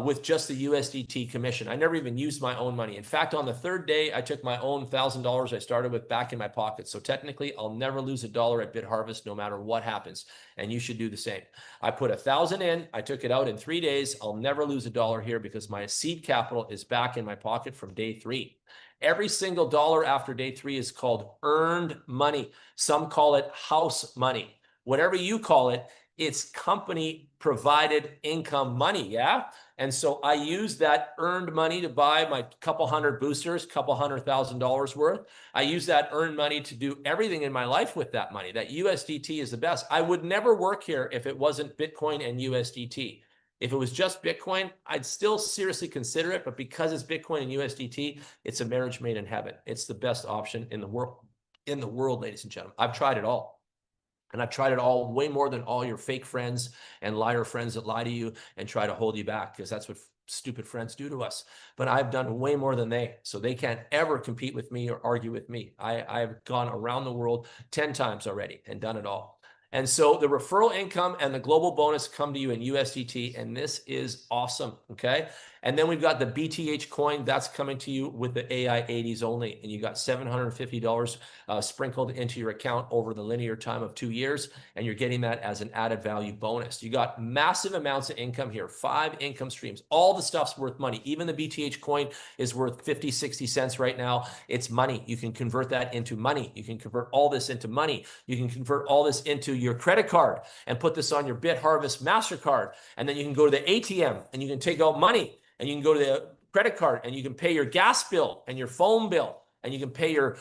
with just the USDT commission. I never even used my own money. In fact, on the 3rd day, I took my own $1,000 I started with back in my pocket. So technically, I'll never lose $1 at BitHarvest no matter what happens. And you should do the same. I put $1,000 in. I took it out in 3 days. I'll never lose $1 here because my seed capital is back in my pocket from day 3. Every single dollar after day 3 is called earned money. Some call it house money. Whatever you call it, it's company provided income money, yeah? And so I use that earned money to buy my couple hundred boosters, couple $100,000 worth. I use that earned money to do everything in my life with that money. That USDT is the best. I would never work here if it wasn't Bitcoin and USDT. If it was just Bitcoin, I'd still seriously consider it, but because it's Bitcoin and USDT, it's a marriage made in heaven. It's the best option in the world, ladies and gentlemen. I've tried it all. And I've tried it all way more than all your fake friends and liar friends that lie to you and try to hold you back, because that's what stupid friends do to us. But I've done way more than they, so they can't ever compete with me or argue with me. I've gone around the world 10 times already and done it all. And so the referral income and the global bonus come to you in USDT, and this is awesome, okay? And then we've got the BTH coin that's coming to you with the AI 80s only, and you got $750 sprinkled into your account over the linear time of 2 years, and you're getting that as an added value bonus. You got massive amounts of income here, 5 income streams. All the stuff's worth money. Even the BTH coin is worth 50, 60 cents right now. It's money. You can convert that into money. You can convert all this into money. You can convert all this into your credit card and put this on your BitHarvest MasterCard. And then you can go to the ATM and you can take out money, and you can go to the credit card and you can pay your gas bill and your phone bill, and you can pay your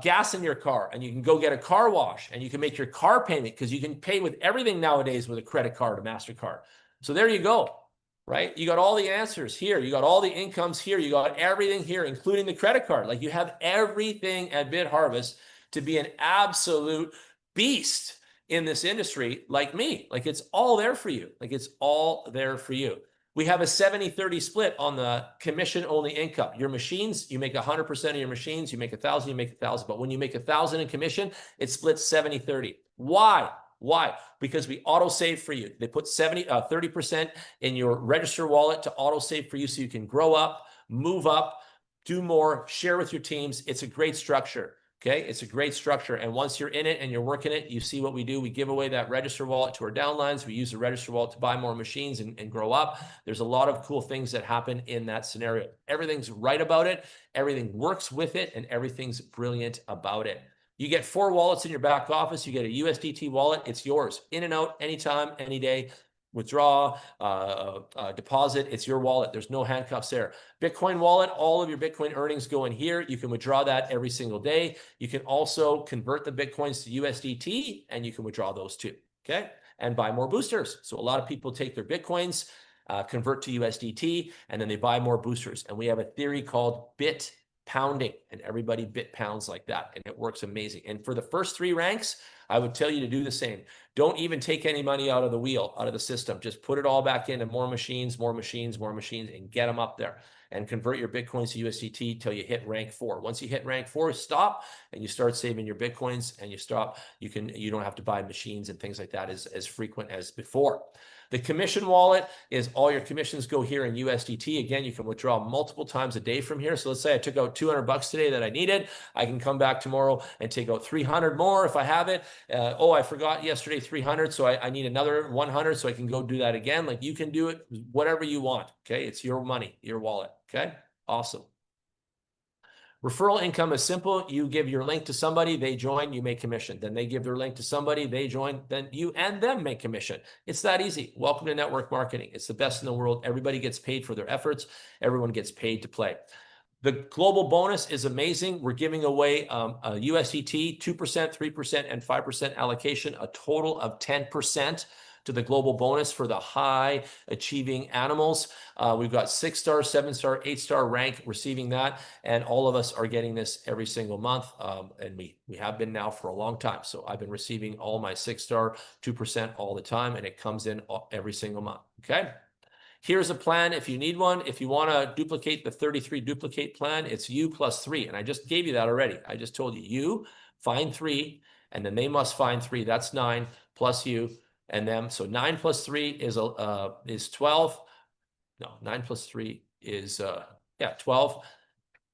gas in your car, and you can go get a car wash, and you can make your car payment, because you can pay with everything nowadays with a credit card or MasterCard. So there you go, right? You got all the answers here. You got all the incomes here. You got everything here, including the credit card. Like, you have everything at BitHarvest to be an absolute beast in this industry like me. Like, it's all there for you. Like, it's all there for you. We have a 70-30 split on the commission-only income. Your machines, you make 100% of your machines. You make 1,000, you make 1,000. But when you make 1,000 in commission, it splits 70-30. Why? Why? Because we auto-save for you. They put 30% in your register wallet to auto-save for you so you can grow up, move up, do more, share with your teams. It's a great structure. Okay, it's a great structure. And once you're in it and you're working it, you see what we do. We give away that register wallet to our downlines. We use the register wallet to buy more machines and grow up. There's a lot of cool things that happen in that scenario. Everything's right about it. Everything works with it, and everything's brilliant about it. You get 4 wallets in your back office. You get a USDT wallet. It's yours. In and out, anytime, any day. Withdraw, deposit, it's your wallet. There's no handcuffs there. Bitcoin wallet, all of your Bitcoin earnings go in here. You can withdraw that every single day. You can also convert the Bitcoins to USDT, and you can withdraw those too, okay? And buy more boosters. So a lot of people take their Bitcoins, convert to USDT, and then they buy more boosters. And we have a theory called bit pounding, and everybody bit pounds like that, and it works amazing. And for the first 3 ranks, I would tell you to do the same. Don't even take any money out of the wheel, out of the system. Just put it all back into more machines, and get them up there. And convert your Bitcoins to USDT till you hit rank 4. Once you hit rank 4, stop, and you start saving your Bitcoins, and you stop. You don't have to buy machines and things like that as frequent as before. The commission wallet is all your commissions go here in USDT. Again, you can withdraw multiple times a day from here. So let's say I took out $200 today that I needed. I can come back tomorrow and take out 300 more if I have it. Oh, I forgot yesterday 300, so I need another 100, so I can go do that again. Like, you can do it whatever you want, okay? It's your money, your wallet, okay? Awesome. Referral income is simple. You give your link to somebody, they join, you make commission. Then they give their link to somebody, they join, then you and them make commission. It's that easy. Welcome to network marketing. It's the best in the world. Everybody gets paid for their efforts. Everyone gets paid to play. The global bonus is amazing. We're giving away a USDT, 2%, 3%, and 5% allocation, a total of 10% to the global bonus for the high achieving animals. We've got 6-star, 7-star, 8-star rank receiving that. And all of us are getting this every single month. And we have been now for a long time. So I've been receiving all my 6-star, 2% all the time, and it comes in every single month, okay? Here's a plan if you need one. If you want to duplicate the 33 duplicate plan, it's you plus 3. And I just gave you that already. I just told you, you find 3, and then they must find 3. That's 9 plus you and them. So 9 plus 3 is 12. No, 9 plus 3 is 12.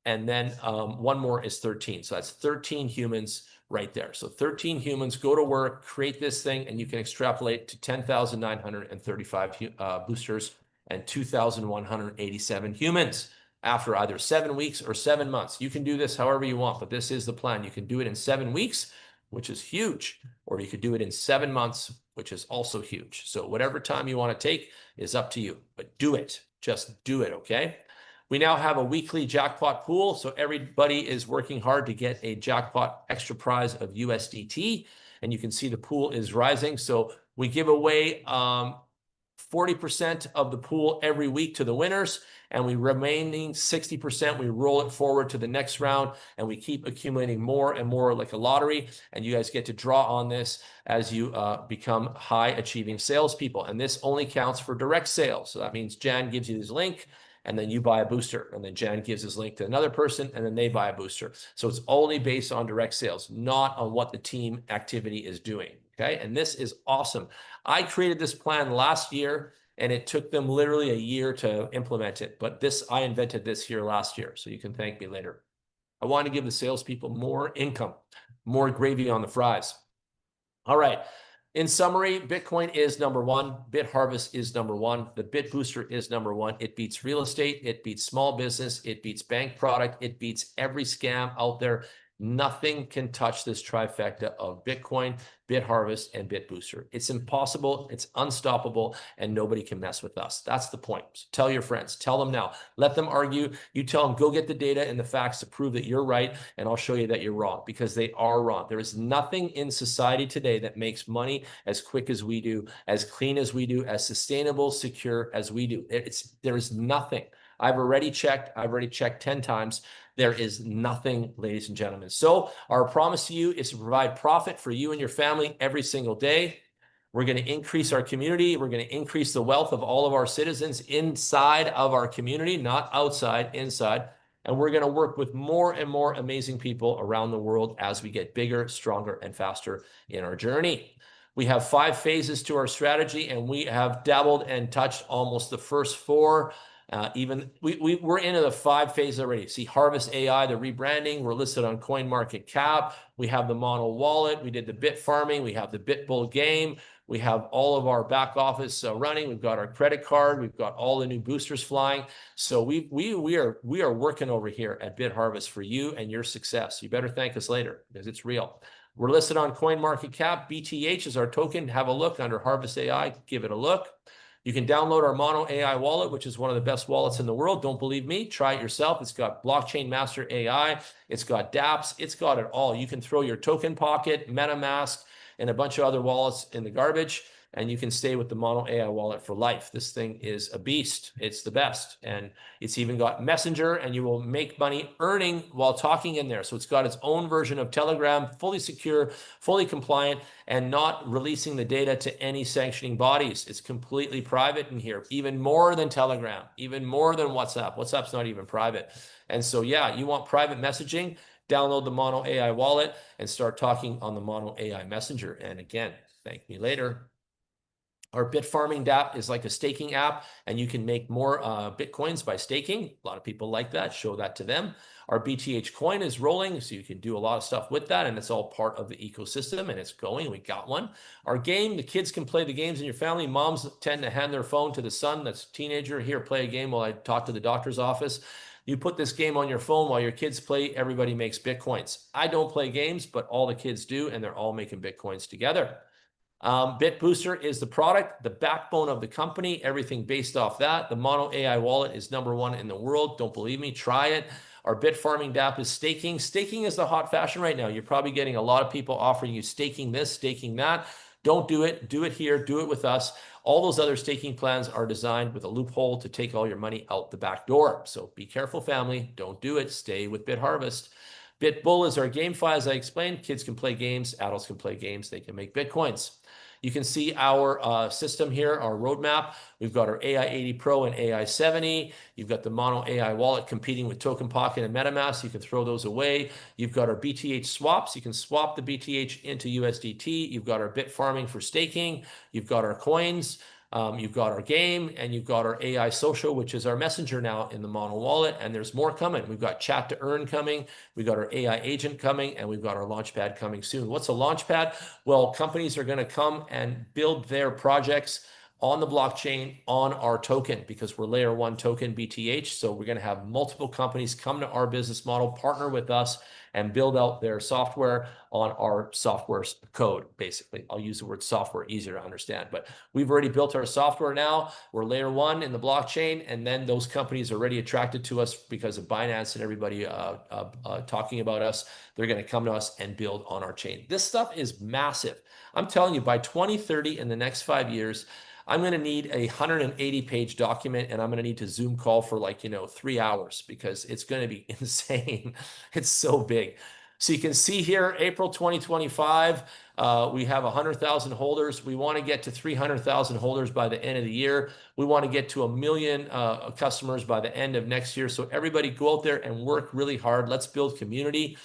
And then 1 more is 13. So that's 13 humans right there. So 13 humans go to work, create this thing, and you can extrapolate to 10,935 boosters and 2,187 humans after either 7 weeks or 7 months. You can do this however you want, but this is the plan. You can do it in 7 weeks, which is huge, or you could do it in 7 months, which is also huge. So whatever time you want to take is up to you, but do it. Just do it, okay? We now have a weekly jackpot pool, so everybody is working hard to get a jackpot extra prize of USDT, and you can see the pool is rising. So we give away 40% of the pool every week to the winners, and we remaining 60%, we roll it forward to the next round, and we keep accumulating more and more like a lottery, and you guys get to draw on this as you become high achieving salespeople. And this only counts for direct sales. So that means Jan gives you his link, and then you buy a booster, and then Jan gives his link to another person, and then they buy a booster. So it's only based on direct sales, not on what the team activity is doing, okay? And this is awesome. I created this plan last year, and it took them literally a year to implement it. But I invented this here last year, so you can thank me later. I want to give the salespeople more income, more gravy on the fries. All right. In summary, Bitcoin is number 1. BitHarvest is number 1. The Bit Booster is number 1. It beats real estate. It beats small business. It beats bank product. It beats every scam out there. Nothing can touch this trifecta of Bitcoin, BitHarvest, and Bit Booster. It's impossible, it's unstoppable, and nobody can mess with us. That's the point. So tell your friends, tell them now. Let them argue. You tell them, go get the data and the facts to prove that you're right, and I'll show you that you're wrong, because they are wrong. There is nothing in society today that makes money as quick as we do, as clean as we do, as sustainable, secure as we do. There is nothing. I've already checked 10 times. There is nothing, ladies and gentlemen. So our promise to you is to provide profit for you and your family every single day. We're going to increase our community. We're going to increase the wealth of all of our citizens inside of our community, not outside, inside. And we're going to work with more and more amazing people around the world as we get bigger, stronger, and faster in our journey. We have 5 phases to our strategy, and we have dabbled and touched almost the first 4. We're into the 5 phases already. See, Harvest AI, the rebranding, we're listed on CoinMarketCap. We have the Mono Wallet. We did the Bit Farming. We have the BitBull game. We have all of our back office running. We've got our credit card. We've got all the new boosters flying. So we are working over here at BitHarvest for you and your success. You better thank us later because it's real. We're listed on CoinMarketCap. BTH is our token. Have a look under Harvest AI. Give it a look. You can download our Mono AI wallet, which is one of the best wallets in the world. Don't believe me? Try it yourself. It's got Blockchain Master AI. It's got dApps. It's got it all. You can throw your Token Pocket, MetaMask, and a bunch of other wallets in the garbage, and you can stay with the Mono AI wallet for life. This thing is a beast. It's the best. And it's even got Messenger, and you will make money earning while talking in there. So it's got its own version of Telegram, fully secure, fully compliant, and not releasing the data to any sanctioning bodies. It's completely private in here, even more than Telegram, even more than WhatsApp. WhatsApp's not even private. And so, yeah, you want private messaging, download the Mono AI wallet and start talking on the Mono AI Messenger. And again, thank me later. Our Bit Farming app is like a staking app, and you can make more Bitcoins by staking. A lot of people like that. Show that to them. Our BTH coin is rolling, so you can do a lot of stuff with that, and it's all part of the ecosystem, and it's going. We got one. Our game, the kids can play the games in your family. Moms tend to hand their phone to the son that's a teenager. Here, play a game while I talk to the doctor's office. You put this game on your phone while your kids play, everybody makes Bitcoins. I don't play games, but all the kids do, and they're all making Bitcoins together. Bit Booster is the product, the backbone of the company, everything based off that. The Mono AI wallet is #1 in the world. Don't believe me? Try it. Our Bit Farming app is staking. Staking is the hot fashion right now. You're probably getting a lot of people offering you staking this, staking that. Don't do it. Do it here. Do it with us. All those other staking plans are designed with a loophole to take all your money out the back door. So be careful, family. Don't do it. Stay with BitHarvest. BitBull is our GameFi, as I explained. Kids can play games. Adults can play games. They can make Bitcoins. You can see our system here, our roadmap. We've got our AI 80 Pro and AI 70. You've got the Mono AI wallet competing with Token Pocket and MetaMask. You can throw those away. You've got our BTH swaps. You can swap the BTH into USDT. You've got our Bit Farming for staking. You've got our coins. You've got our game, and you've got our AI social, which is our messenger now in the Mono wallet, and there's more coming. We've got chat to earn coming. We've got our AI agent coming, and we've got our launchpad coming soon. What's a launchpad? Well, companies are going to come and build their projects on the blockchain on our token because we're layer 1 token BTH. So we're going to have multiple companies come to our business model, partner with us, and build out their software on our software code, basically. I'll use the word software, easier to understand. But we've already built our software now. We're layer 1 in the blockchain, and then those companies are already attracted to us because of Binance and everybody talking about us. They're going to come to us and build on our chain. This stuff is massive. I'm telling you, by 2030, in the next 5 years, I'm going to need a 180-page document, and I'm going to need to Zoom call for 3 hours because it's going to be insane. It's so big. So you can see here, April 2025, we have 100,000 holders. We want to get to 300,000 holders by the end of the year. We want to get to 1 million customers by the end of next year. So everybody go out there and work really hard. Let's build community.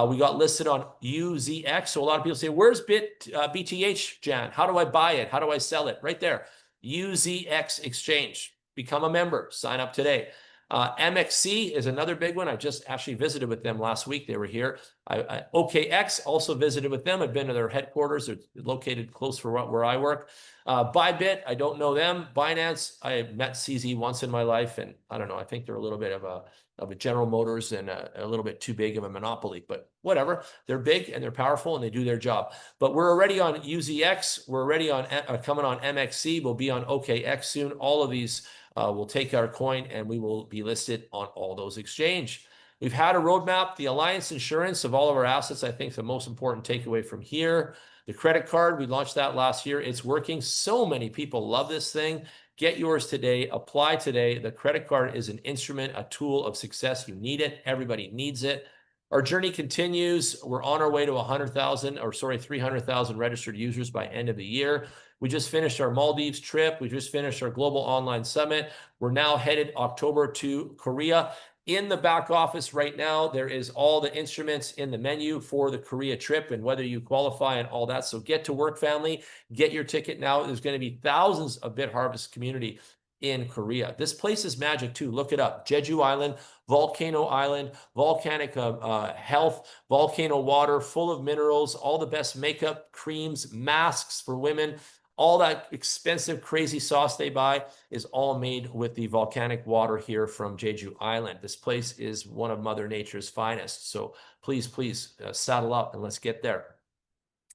We got listed on UZX. So a lot of people say, where's BTH, Jan? How do I buy it? How do I sell it? Right there. UZX Exchange. Become a member. Sign up today. MXC is another big one. I just actually visited with them last week. They were here. OKX also visited with them. I've been to their headquarters. They're located close for where I work. Bybit, I don't know them. Binance, I met CZ once in my life, and I don't know. I think they're a little bit of a General Motors and a little bit too big of a monopoly, but whatever. They're big and they're powerful and they do their job. But we're already on UZX. We're already on coming on MXC. We'll be on OKX soon. All of these will take our coin and we will be listed on all those exchanges. We've had a roadmap, the Alliance insurance of all of our assets. I think the most important takeaway from here, the credit card, we launched that last year. It's working. So many people love this thing. Get yours today. Apply today. The credit card is an instrument, a tool of success. You need it. Everybody needs it. Our journey continues. We're on our way to 300,000 registered users by end of the year. We just finished our Maldives trip. We just finished our Global Online Summit. We're now headed October to Korea. In the back office right now, there is all the instruments in the menu for the Korea trip and whether you qualify and all that. So get to work, family. Get your ticket now. There's going to be thousands of BitHarvest community in Korea. This place is magic too. Look it up. Jeju Island, volcanic health, volcano water, full of minerals, all the best makeup, creams, masks for women. All that expensive, crazy sauce they buy is all made with the volcanic water here from Jeju Island. This place is one of Mother Nature's finest. So please, please saddle up and let's get there.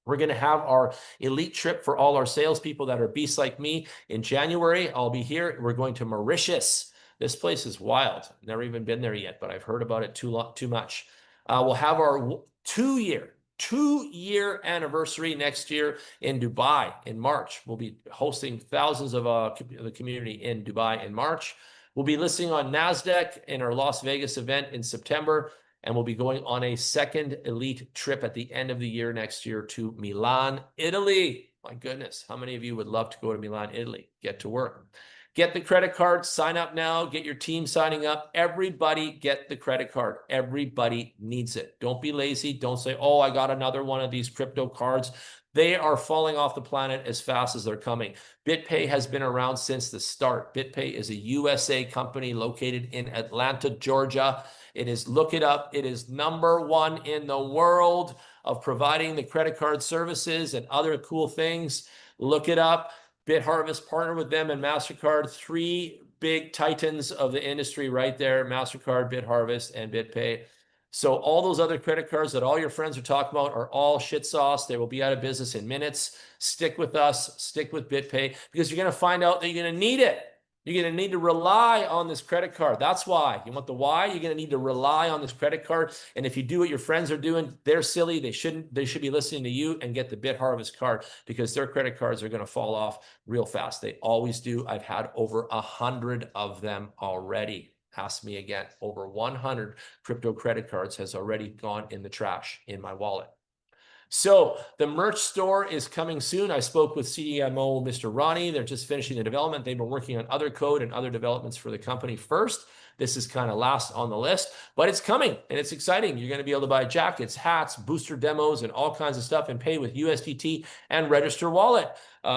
We're going to have our elite trip for all our salespeople that are beasts like me in January. I'll be here. We're going to Mauritius. This place is wild. Never even been there yet, but I've heard about it too much. We'll have our two-year anniversary next year in Dubai in March. We'll be hosting thousands of the community in Dubai in March. We'll be listing on NASDAQ in our Las Vegas event in September. And we'll be going on a second elite trip at the end of the year next year to Milan, Italy. My goodness, how many of you would love to go to Milan, Italy? Get to work. Get the credit card, sign up now, get your team signing up. Everybody get the credit card. Everybody needs it. Don't be lazy. Don't say, oh, I got another one of these crypto cards. They are falling off the planet as fast as they're coming. BitPay has been around since the start. BitPay is a USA company located in Atlanta, Georgia. It is, look it up, it is #1 in the world of providing the credit card services and other cool things. Look it up. BitHarvest partnered with them and MasterCard, 3 big titans of the industry right there, MasterCard, BitHarvest, and BitPay. So all those other credit cards that all your friends are talking about are all shit sauce. They will be out of business in minutes. Stick with us, stick with BitPay, because you're going to find out that you're going to need it. You're going to need to rely on this credit card. That's why. You want the why? You're going to need to rely on this credit card. And if you do what your friends are doing, they're silly. They shouldn't. They should be listening to you and get the BitHarvest card, because their credit cards are going to fall off real fast. They always do. I've had over 100 of them already. Ask me again. Over 100 crypto credit cards has already gone in the trash in my wallet. So the merch store is coming soon. I spoke with CDMO Mr. Ronnie. They're just finishing the development. They've been working on other code and other developments for the company first. This is kind of last on the list, but it's coming and it's exciting. You're going to be able to buy jackets, hats, booster demos, and all kinds of stuff and pay with USDT and register wallet.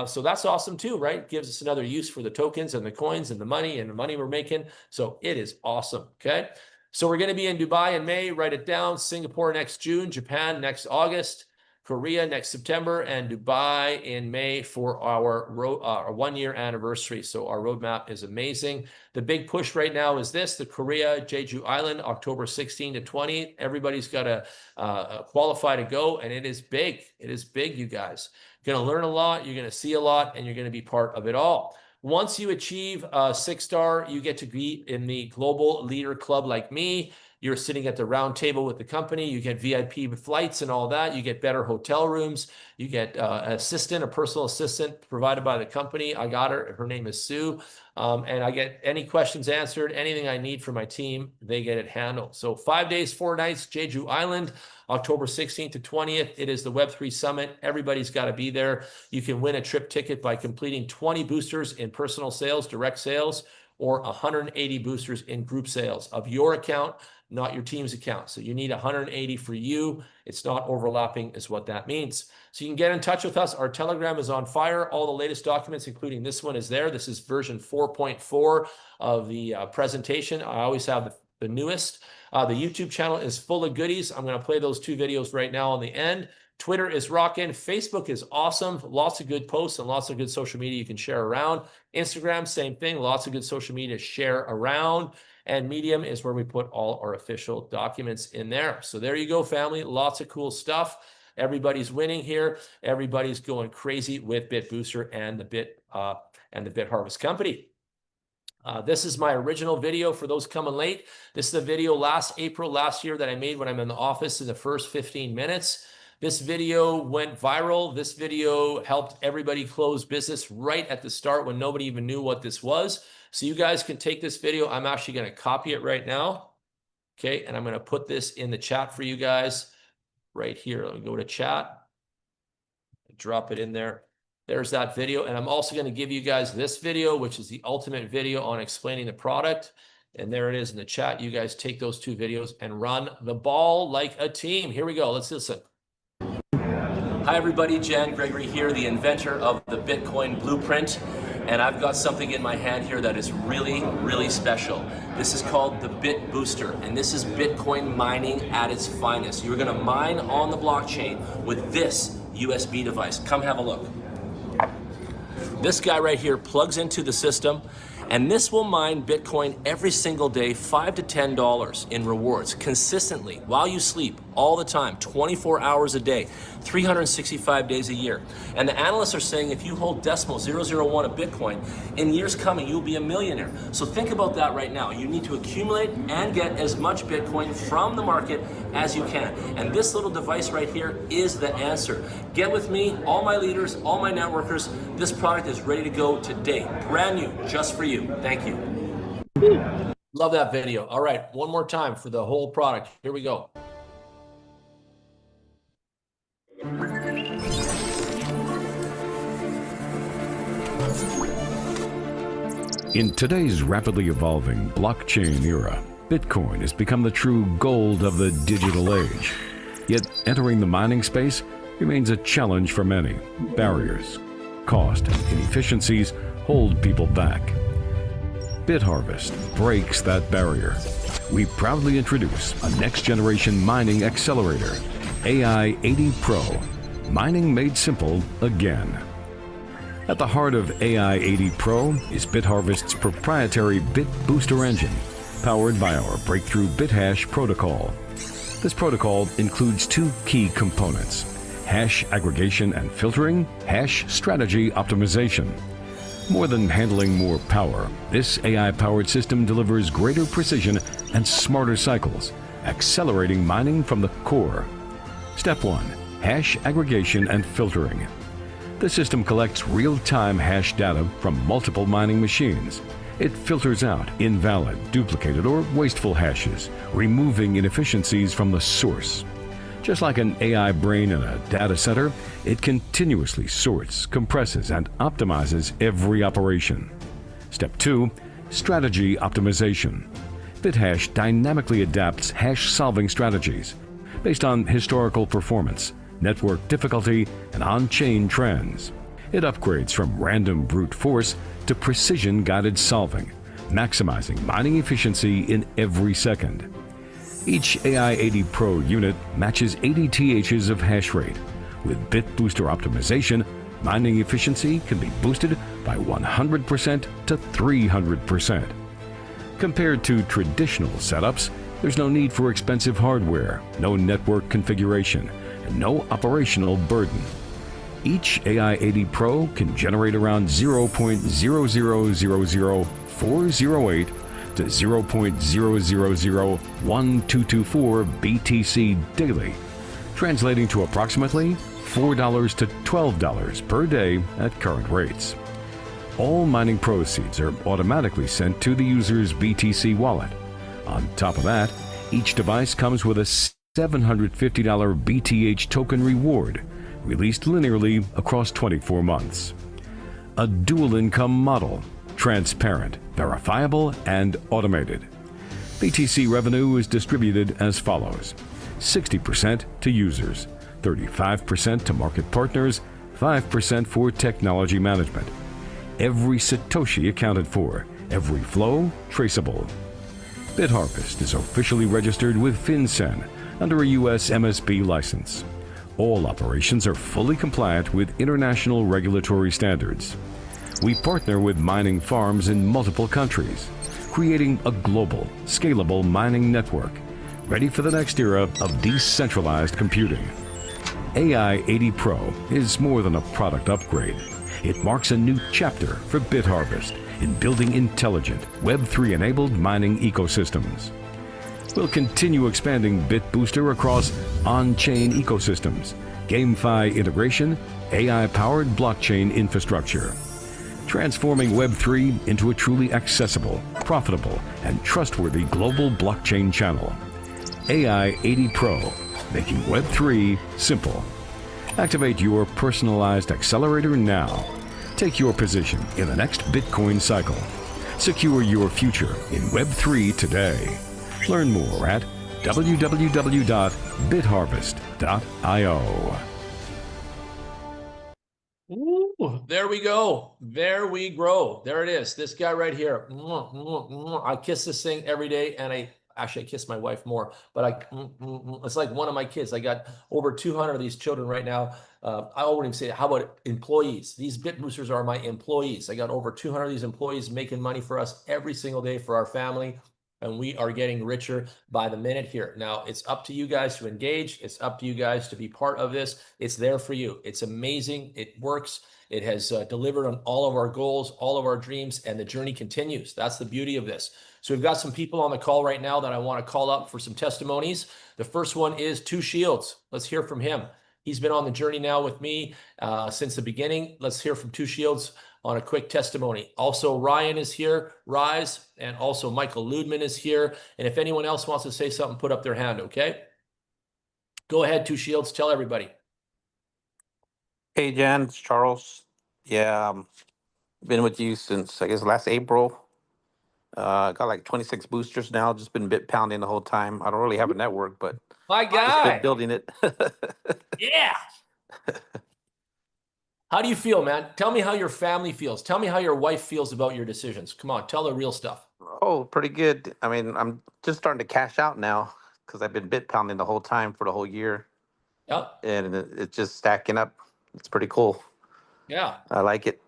So that's awesome too, right? Gives us another use for the tokens and the coins and the money we're making. So it is awesome. Okay. So we're going to be in Dubai in May. Write it down. Singapore next June, Japan next August, Korea next September, and Dubai in May for our 1-year anniversary. So our roadmap is amazing. The big push right now is this, the Korea Jeju Island, October 16 to 20. Everybody's got to qualify to go, and it is big. It is big, you guys. You're going to learn a lot, you're going to see a lot, and you're going to be part of it all. Once you achieve a 6-star, you get to be in the Global Leader Club like me. You're sitting at the round table with the company. You get VIP flights and all that. You get better hotel rooms. You get an assistant, a personal assistant provided by the company. I got her. Her name is Sue. And I get any questions answered, anything I need for my team, they get it handled. So 5 days, 4 nights, Jeju Island, October 16th to 20th. It is the Web3 Summit. Everybody's got to be there. You can win a trip ticket by completing 20 boosters in personal sales, direct sales, or 180 boosters in group sales of your account, not your team's account. So you need 180 for you. It's not overlapping is what that means. So you can get in touch with us. Our Telegram is on fire. All the latest documents, including this one, is there. This is version 4.4 of the presentation. I always have the newest. The YouTube channel is full of goodies. I'm going to play those 2 videos right now on the end. Twitter is rocking. Facebook is awesome. Lots of good posts and lots of good social media you can share around. Instagram, same thing. Lots of good social media to share around. And Medium is where we put all our official documents in there. So there you go, family. Lots of cool stuff. Everybody's winning here. Everybody's going crazy with BitBooster and the BitHarvest company. This is my original video for those coming late. This is the video last year that I made when I'm in the office in the first 15 minutes. This video went viral. This video helped everybody close business right at the start when nobody even knew what this was. So you guys can take this video. I'm actually going to copy it right now. Okay, and I'm going to put this in the chat for you guys right here. Let me go to chat. Drop it in there. There's that video. And I'm also going to give you guys this video, which is the ultimate video on explaining the product. And there it is in the chat. You guys take those two videos and run the ball like a team. Here we go. Let's listen. Hi, everybody. Jan Gregory here, the inventor of the Bitcoin Blueprint. And I've got something in my hand here that is really, really special. This is called the Bit Booster, and this is Bitcoin mining at its finest. You're gonna mine on the blockchain with this USB device. Come have a look. This guy right here plugs into the system, and this will mine Bitcoin every single day, $5 to $10 in rewards, consistently, while you sleep, all the time, 24 hours a day, 365 days a year. And the analysts are saying if you hold decimal 0.001 of Bitcoin, in years coming, you'll be a millionaire. So think about that right now. You need to accumulate and get as much Bitcoin from the market as you can. And this little device right here is the answer. Get with me, all my leaders, all my networkers. This product is ready to go today. Brand new, just for you. Thank you. Love that video. All right, one more time for the whole product. Here we go. In today's rapidly evolving blockchain era, Bitcoin has become the true gold of the digital age. Yet entering the mining space remains a challenge for many. Barriers, cost, and inefficiencies hold people back. BitHarvest breaks that barrier. We proudly introduce a next-generation mining accelerator, AI-80 Pro, mining made simple again. At the heart of AI-80 Pro is BitHarvest's proprietary Bit Booster engine, powered by our breakthrough BitHash protocol. This protocol includes two key components: hash aggregation and filtering, hash strategy optimization. More than handling more power, this AI-powered system delivers greater precision and smarter cycles, accelerating mining from the core. Step 1. Hash aggregation and filtering. The system collects real-time hash data from multiple mining machines. It filters out invalid, duplicated, or wasteful hashes, removing inefficiencies from the source. Just like an AI brain in a data center, it continuously sorts, compresses, and optimizes every operation. Step 2. Strategy optimization. BitHash dynamically adapts hash-solving strategies based on historical performance, network difficulty, and on-chain trends. It upgrades from random brute force to precision-guided solving, maximizing mining efficiency in every second. Each AI-80 Pro unit matches 80 THs of hash rate. With Bit Booster optimization, mining efficiency can be boosted by 100% to 300%. Compared to traditional setups, there's no need for expensive hardware, no network configuration, and no operational burden. Each AI-80 Pro can generate around 0.0000408 to 0.0001224 BTC daily, translating to approximately $4 to $12 per day at current rates. All mining proceeds are automatically sent to the user's BTC wallet. On top of that, each device comes with a $750 BTH token reward, released linearly across 24 months. A dual income model, transparent, verifiable, and automated. BTC revenue is distributed as follows: 60% to users, 35% to market partners, 5% for technology management. Every Satoshi accounted for, every flow traceable. BitHarvest is officially registered with FinCEN under a U.S. MSB license. All operations are fully compliant with international regulatory standards. We partner with mining farms in multiple countries, creating a global, scalable mining network, ready for the next era of decentralized computing. AI-80 Pro is more than a product upgrade. It marks a new chapter for BitHarvest in building intelligent, Web3-enabled mining ecosystems. We'll continue expanding Bit Booster across on-chain ecosystems, GameFi integration, AI-powered blockchain infrastructure, transforming Web3 into a truly accessible, profitable, and trustworthy global blockchain channel. AI-80 Pro, making Web3 simple. Activate your personalized accelerator now. Take your position in the next Bitcoin cycle. Secure your future in Web3 today. Learn more at www.bitharvest.io. Ooh, there we go. There we grow. There it is. This guy right here. I kiss this thing every day, and I kiss my wife more, but it's like one of my kids. I got over 200 of these children right now. I won't even say, how about employees? These Bit Boosters are my employees. I got over 200 of these employees making money for us every single day for our family. And we are getting richer by the minute here. Now, it's up to you guys to engage. It's up to you guys to be part of this. It's there for you. It's amazing. It works. It has delivered on all of our goals, all of our dreams, and the journey continues. That's the beauty of this. So we've got some people on the call right now that I want to call up for some testimonies. The first one is Two Shields. Let's hear from him. He's been on the journey now with me since the beginning. Let's hear from Two Shields on a quick testimony. Also, Ryan is here, Rise, and also Michael Ludman is here. And if anyone else wants to say something, put up their hand, okay? Go ahead, Two Shields, tell everybody. Hey, Jan, it's Charles. Yeah, been with you since, I guess, last April. Got like 26 boosters now, just been bit pounding the whole time. I don't really have a network, but My just been guy. building it. Yeah. How do you feel, man? Tell me how your family feels. Tell me how your wife feels about your decisions. Come on, tell the real stuff. Oh, pretty good. I mean, I'm just starting to cash out now because I've been bit pounding the whole time for the whole year. Yeah. And it's just stacking up. It's pretty cool. Yeah. I like it.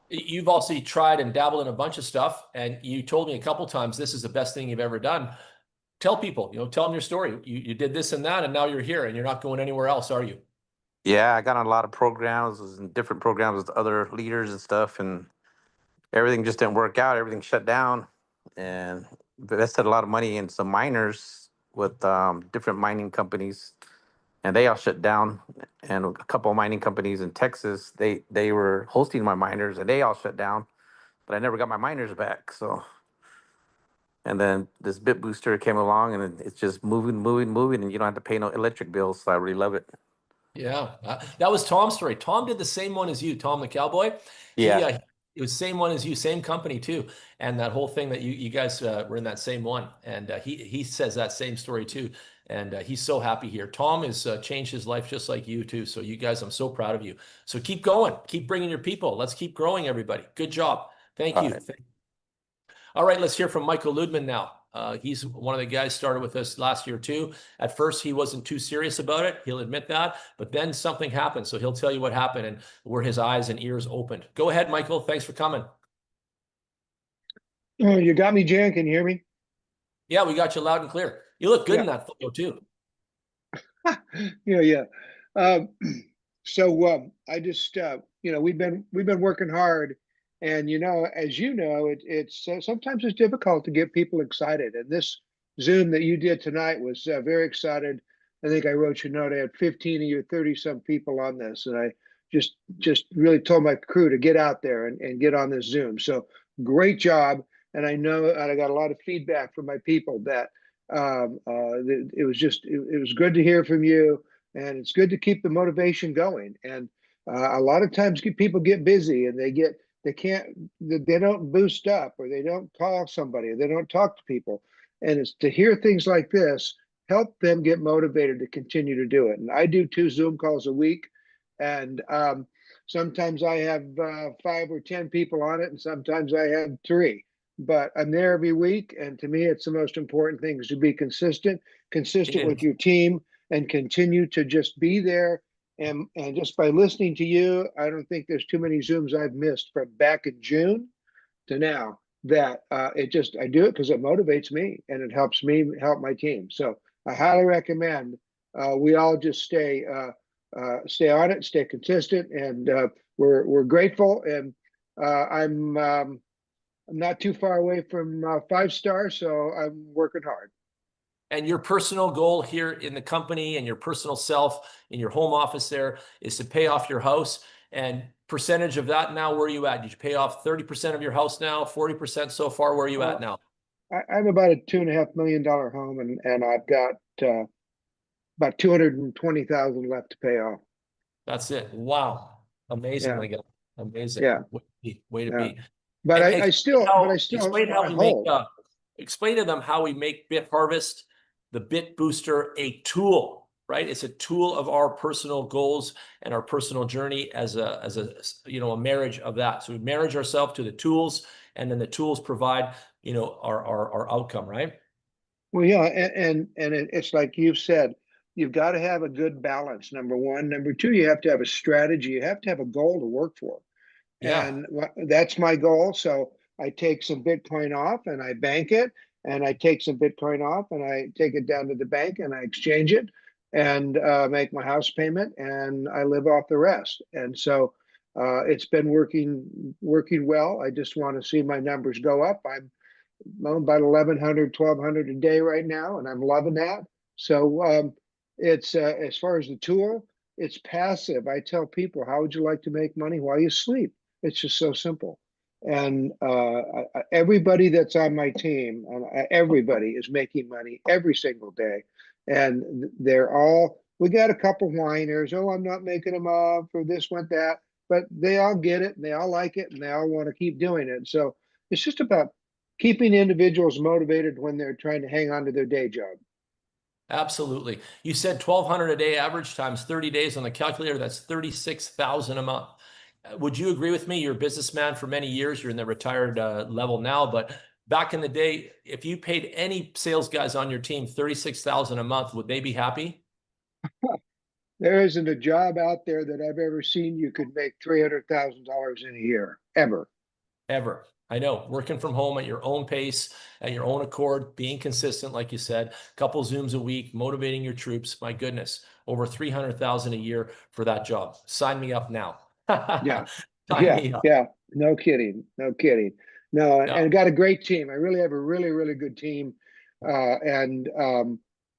You've also tried and dabbled in a bunch of stuff, and you told me a couple times this is the best thing you've ever done. Tell people, tell them your story. You did this and that, and now you're here, and you're not going anywhere else, are you? Yeah, I got on a lot of programs, was in different programs with other leaders and stuff, and everything just didn't work out. Everything shut down, and invested a lot of money in some miners with different mining companies, and they all shut down. And a couple of mining companies in Texas, they were hosting my miners, and they all shut down. But I never got my miners back. So, and then this Bit Booster came along, and it's just moving, and you don't have to pay no electric bills. So I really love it. Yeah, that was Tom's story. Tom did the same one as you, Tom the Cowboy. Yeah. It was same one as you, same company too, and that whole thing that you guys were in that same one, and he says that same story too, and he's so happy here. Tom has changed his life just like you too. So you guys, I'm so proud of you. So keep going, keep bringing your people. Let's keep growing, everybody. Good job. Thank you. All right, let's hear from Michael Ludman now. He's one of the guys started with us last year too. At first, he wasn't too serious about it. He'll admit that, but then something happened. So he'll tell you what happened and where his eyes and ears opened. Go ahead, Michael. Thanks for coming. Oh, you got me, Jan. Can you hear me? Yeah, we got you loud and clear. You look good in that photo too. Yeah. I just, we've been working hard, and as you know, it's sometimes it's difficult to get people excited. And this Zoom that you did tonight was very excited. I think I wrote you a note. I had 15 of your 30 some people on this, and I just really told my crew to get out there and get on this Zoom. So great job. And I know, and I got a lot of feedback from my people that it was good to hear from you, and it's good to keep the motivation going. And a lot of times people get busy and they don't boost up, or they don't call somebody, or they don't talk to people. And it's to hear things like this help them get motivated to continue to do it. And I do 2 Zoom calls a week, and sometimes I have 5 or 10 people on it, and sometimes I have 3. But I'm there every week, and to me, it's the most important thing is to be consistent with your team, and continue to just be there. And just by listening to you, I don't think there's too many Zooms I've missed from back in June to now. That I do it because it motivates me, and it helps me help my team. So I highly recommend we all just stay on it, stay consistent, and we're grateful. And I'm not too far away from 5-star, so I'm working hard. And your personal goal here in the company and your personal self in your home office there is to pay off your house. And percentage of that now, where are you at? Did you pay off 30% of your house now, 40% so far? Where are you at now? I'm about a $2.5 million home, and I've got about $220,000 left to pay off. That's it. Wow. Amazing, Yeah, my guy. Amazing. yeah, Way to be. Way to yeah. be. But And I still, explain how I we make, hold. explain to them how we make BitHarvest, the Bit Booster, a tool, right? It's a tool of our personal goals and our personal journey as a, a marriage of that. So we marriage ourselves to the tools, and then the tools provide, our outcome, right? Well, yeah, it's like you've said, you've got to have a good balance. Number one, number two, you have to have a strategy. You have to have a goal to work for, Yeah. and that's my goal. So I take some Bitcoin off and I bank it, and I take some Bitcoin off and I take it down to the bank and I exchange it and make my house payment, and I live off the rest. And so it's been working well. I just want to see my numbers go up. I'm about 1,100, 1,200 a day right now, and I'm loving that. So it's as far as the tool, it's passive. I tell people, how would you like to make money while you sleep? It's just so simple. And everybody that's on my team, everybody is making money every single day. And they're all, we got a couple whiners. Oh, I'm not making them up for this, went that. But they all get it and they all like it and they all want to keep doing it. So it's just about keeping individuals motivated when they're trying to hang on to their day job. Absolutely. You said 1,200 a day average times 30 days on the calculator. That's 36,000 a month. Would you agree with me? You're a businessman for many years. You're in the retired level now, but back in the day, if you paid any sales guys on your team 36,000 a month, would they be happy? There isn't a job out there that I've ever seen you could make $300,000 in a year, ever. Ever. I know, working from home at your own pace, at your own accord, being consistent, like you said, couple Zooms a week, motivating your troops. My goodness, over 300,000 a year for that job. Sign me up now. Yeah, Sign yeah, me up. yeah. No kidding, no kidding. No, Yeah. and got a great team. I really have a really, really good team, and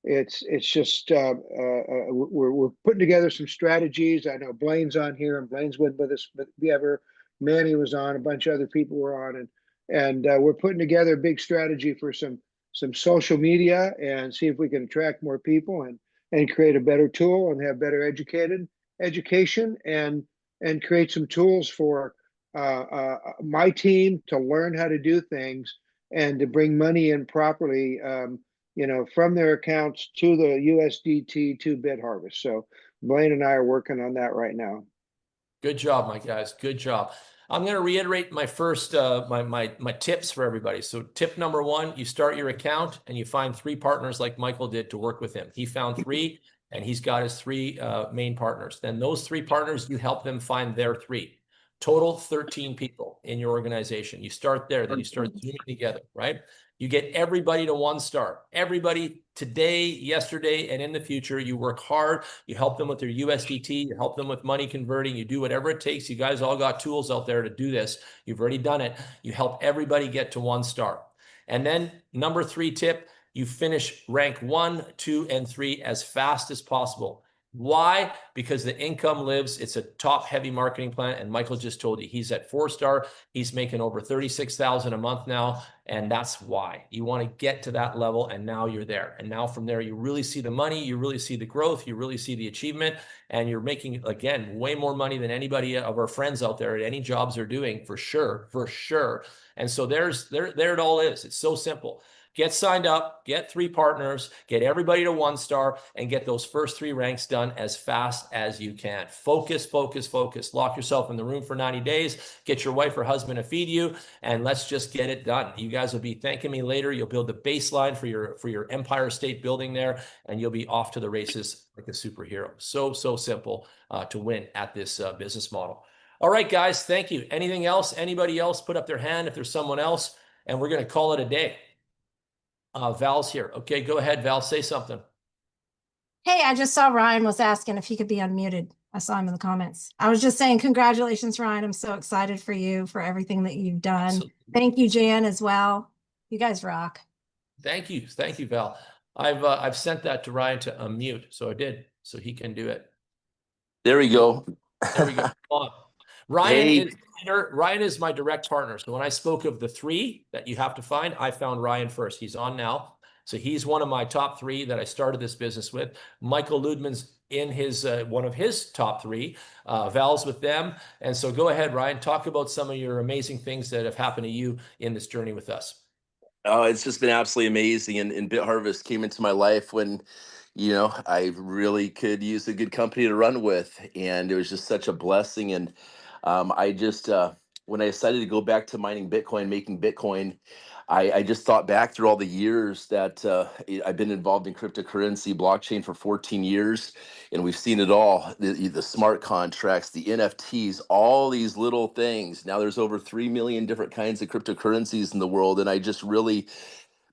it's just we're putting together some strategies. I know Blaine's on here, and Blaine's been with us, but the ever Manny was on, a bunch of other people were on, and we're putting together a big strategy for some social media and see if we can attract more people and create a better tool and have better education and create some tools for my team to learn how to do things and to bring money in properly, from their accounts to the USDT to BitHarvest. So Blaine and I are working on that right now. Good job, my guys. Good job. I'm going to reiterate my first my tips for everybody. So tip number one, you start your account and you find 3 partners like Michael did to work with him. He found 3 and he's got his 3 main partners. Then those 3 partners, you help them find their 3. Total 13 people in your organization. You start there, then you start zooming together, right? You get everybody to 1 star. Everybody today, yesterday, and in the future. You work hard. You help them with their USDT. You help them with money converting. You do whatever it takes. You guys all got tools out there to do this. You've already done it. You help everybody get to 1 star. And then number 3 tip, you finish rank 1, 2, and 3 as fast as possible. Why? Because the income lives. It's a top heavy marketing plan. And Michael just told you he's at 4-star. He's making over 36,000 a month now. And that's why you want to get to that level. And now you're there. And now from there, you really see the money. You really see the growth. You really see the achievement. And you're making, again, way more money than anybody of our friends out there at any jobs are doing, for sure, for sure. And so there it all is. It's so simple. Get signed up, get 3 partners, get everybody to 1 star, and get those first 3 ranks done as fast as you can. Focus, focus, focus. Lock yourself in the room for 90 days. Get your wife or husband to feed you, and let's just get it done. You guys will be thanking me later. You'll build the baseline for your empire state building there, and you'll be off to the races like a superhero. So simple to win at this business model. All right, guys, thank you. Anything else? Anybody else put up their hand if there's someone else, and we're going to call it a day. Val's here. Okay, go ahead, Val. Say something. Hey, I just saw Ryan was asking if he could be unmuted. I saw him in the comments. I was just saying, congratulations, Ryan. I'm so excited for you, for everything that you've done. Absolutely. Thank you, Jan, as well. You guys rock. Thank you, Val. I've sent that to Ryan to unmute, so I did, so he can do it. There we go. There we go. Come on. Ryan Hey. is Ryan is my direct partner. So when I spoke of the 3 that you have to find, I found Ryan first. He's on now. So he's one of my top 3 that I started this business with. Michael Ludman's in his one of his top 3. Val's with them. And so go ahead, Ryan, talk about some of your amazing things that have happened to you in this journey with us. Oh, it's just been absolutely amazing. And BitHarvest came into my life when, I really could use a good company to run with. And it was just such a blessing. And I just, when I decided to go back to mining Bitcoin, making Bitcoin, I just thought back through all the years that I've been involved in cryptocurrency, blockchain for 14 years, and we've seen it all, the smart contracts, the NFTs, all these little things. Now there's over 3 million different kinds of cryptocurrencies in the world, and I just really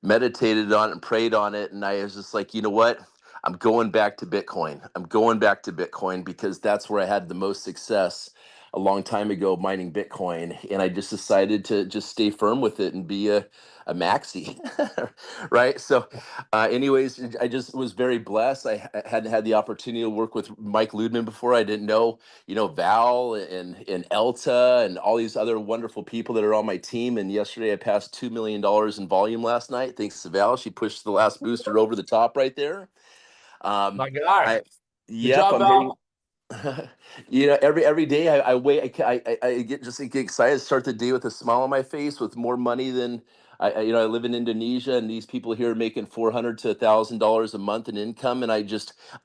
meditated on it and prayed on it. And I was just like, you know what? I'm going back to Bitcoin. I'm going back to Bitcoin because that's where I had the most success a long time ago mining Bitcoin. And I just decided to just stay firm with it and be a maxi, right? So anyways, I just was very blessed. I hadn't had the opportunity to work with Mike Ludman before. I didn't know, Val and Elta and all these other wonderful people that are on my team. And yesterday I passed $2 million in volume last night. Thanks to Val. She pushed the last booster over the top right there. My guy. I, Good yep, job, I'm very, Val. every day I wait, I get excited, start the day with a smile on my face, with more money than I live in Indonesia, and these people here are making $400 to $1,000 a month in income, and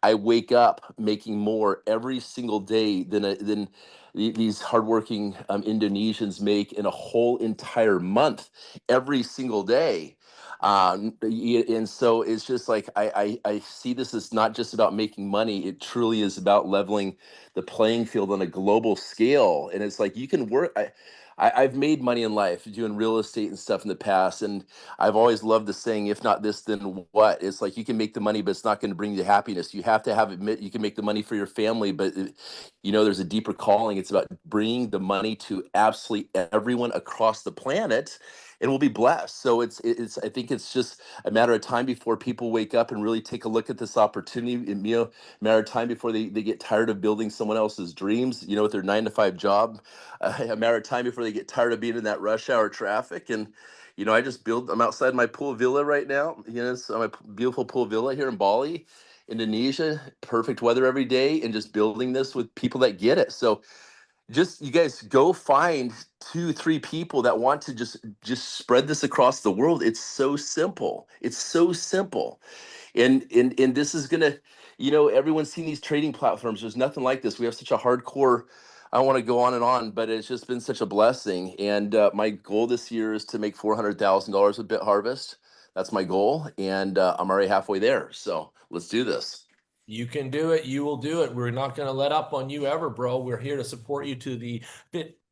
I wake up making more every single day than these hardworking Indonesians make in a whole entire month every single day. And so it's just like I see this as not just about making money. It truly is about leveling the playing field on a global scale. And it's like you can work. I've made money in life doing real estate and stuff in the past, and I've always loved the saying, "If not this, then what?" It's like you can make the money, but it's not going to bring you happiness. You have to admit you can make the money for your family, but there's a deeper calling. It's about bringing the money to absolutely everyone across the planet, and we'll be blessed. So it's I think it's just a matter of time before people wake up and really take a look at this opportunity. And, a matter of time before they get tired of building someone else's dreams, with their 9-to-5 job. A matter of time before they get tired of being in that rush hour traffic. And I'm outside my pool villa right now. It's my beautiful pool villa here in Bali, Indonesia. Perfect weather every day, and just building this with people that get it. So just you guys go find 2-3 people that want to just spread this across the world. It's so simple. It's so simple. And this is gonna, everyone's seen these trading platforms. There's nothing like this. We have such a hardcore, I don't want to go on and on, but it's just been such a blessing. And my goal this year is to make $400,000 with BitHarvest. That's my goal, and I'm already halfway there. So let's do this. You can do it. You will do it. We're not going to let up on you ever, bro. We're here to support you to the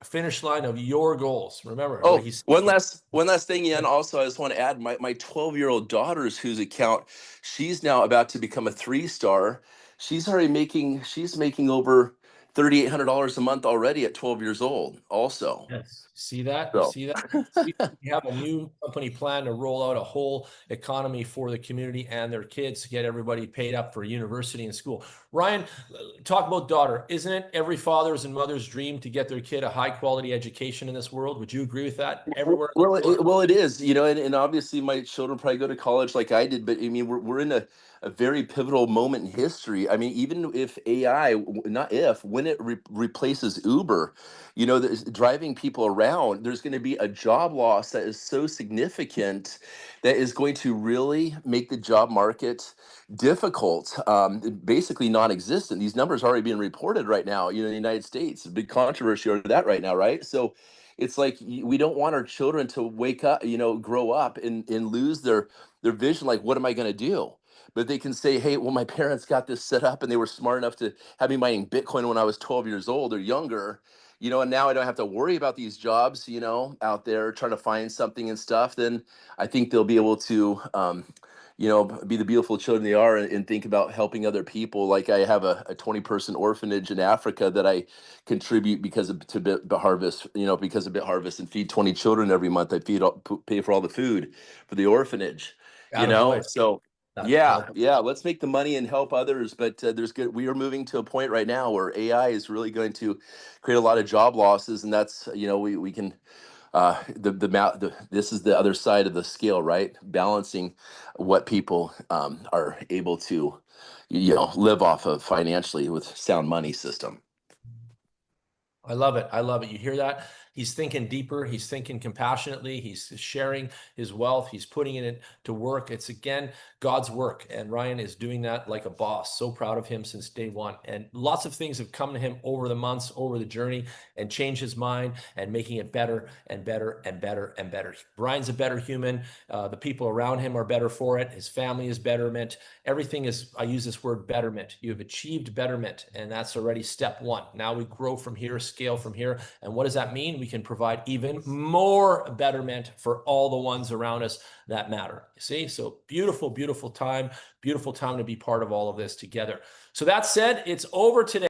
finish line of your goals. Remember Oh, what he's one last thing, Ian. Also, I just want to add my 12-year-old daughter's whose account, she's now about to become a 3-star. She's making over $3,800 a month already at 12 years old. Also, Yes. See that? You so see that? We have a new company plan to roll out a whole economy for the community and their kids to get everybody paid up for university and school. Ryan, talk about daughter. Isn't it every father's and mother's dream to get their kid a high quality education in this world? Would you agree with that? Everywhere. well, it is, and obviously my children probably go to college like I did, but I mean, we're in a very pivotal moment in history. I mean, even if AI, not if, when it replaces Uber, driving people around, there's going to be a job loss that is so significant that is going to really make the job market difficult, basically non-existent. These numbers are already being reported right now, in the United States. A big controversy over that right now, right? So it's like we don't want our children to wake up, grow up and lose their vision. Like, what am I going to do? But they can say, hey, well, my parents got this set up and they were smart enough to have me mining Bitcoin when I was 12 years old or younger, and now I don't have to worry about these jobs, out there trying to find something and stuff. Then I think they'll be able to, be the beautiful children they are, and think about helping other people. Like I have a 20-person orphanage in Africa that I contribute to BitHarvest, because of BitHarvest, and feed 20 children every month. I pay for all the food for the orphanage, Attaboy. so That's yeah, let's make the money and help others. But we are moving to a point right now where AI is really going to create a lot of job losses, and that's, we can this is the other side of the scale, right? Balancing what people are able to, live off of financially with sound money system. I love it. I love it. You hear that? He's thinking deeper. He's thinking compassionately. He's sharing his wealth. He's putting it to work. It's, again, God's work. And Ryan is doing that like a boss. So proud of him since day one. And lots of things have come to him over the months, over the journey, and changed his mind and making it better and better and better and better. Ryan's a better human. The people around him are better for it. His family is betterment. Everything is, I use this word betterment. You have achieved betterment, and that's already step one. Now we grow from here, scale from here. And what does that mean? We can provide even more betterment for all the ones around us that matter. You see? So beautiful, beautiful time to be part of all of this together. So that said, it's over today.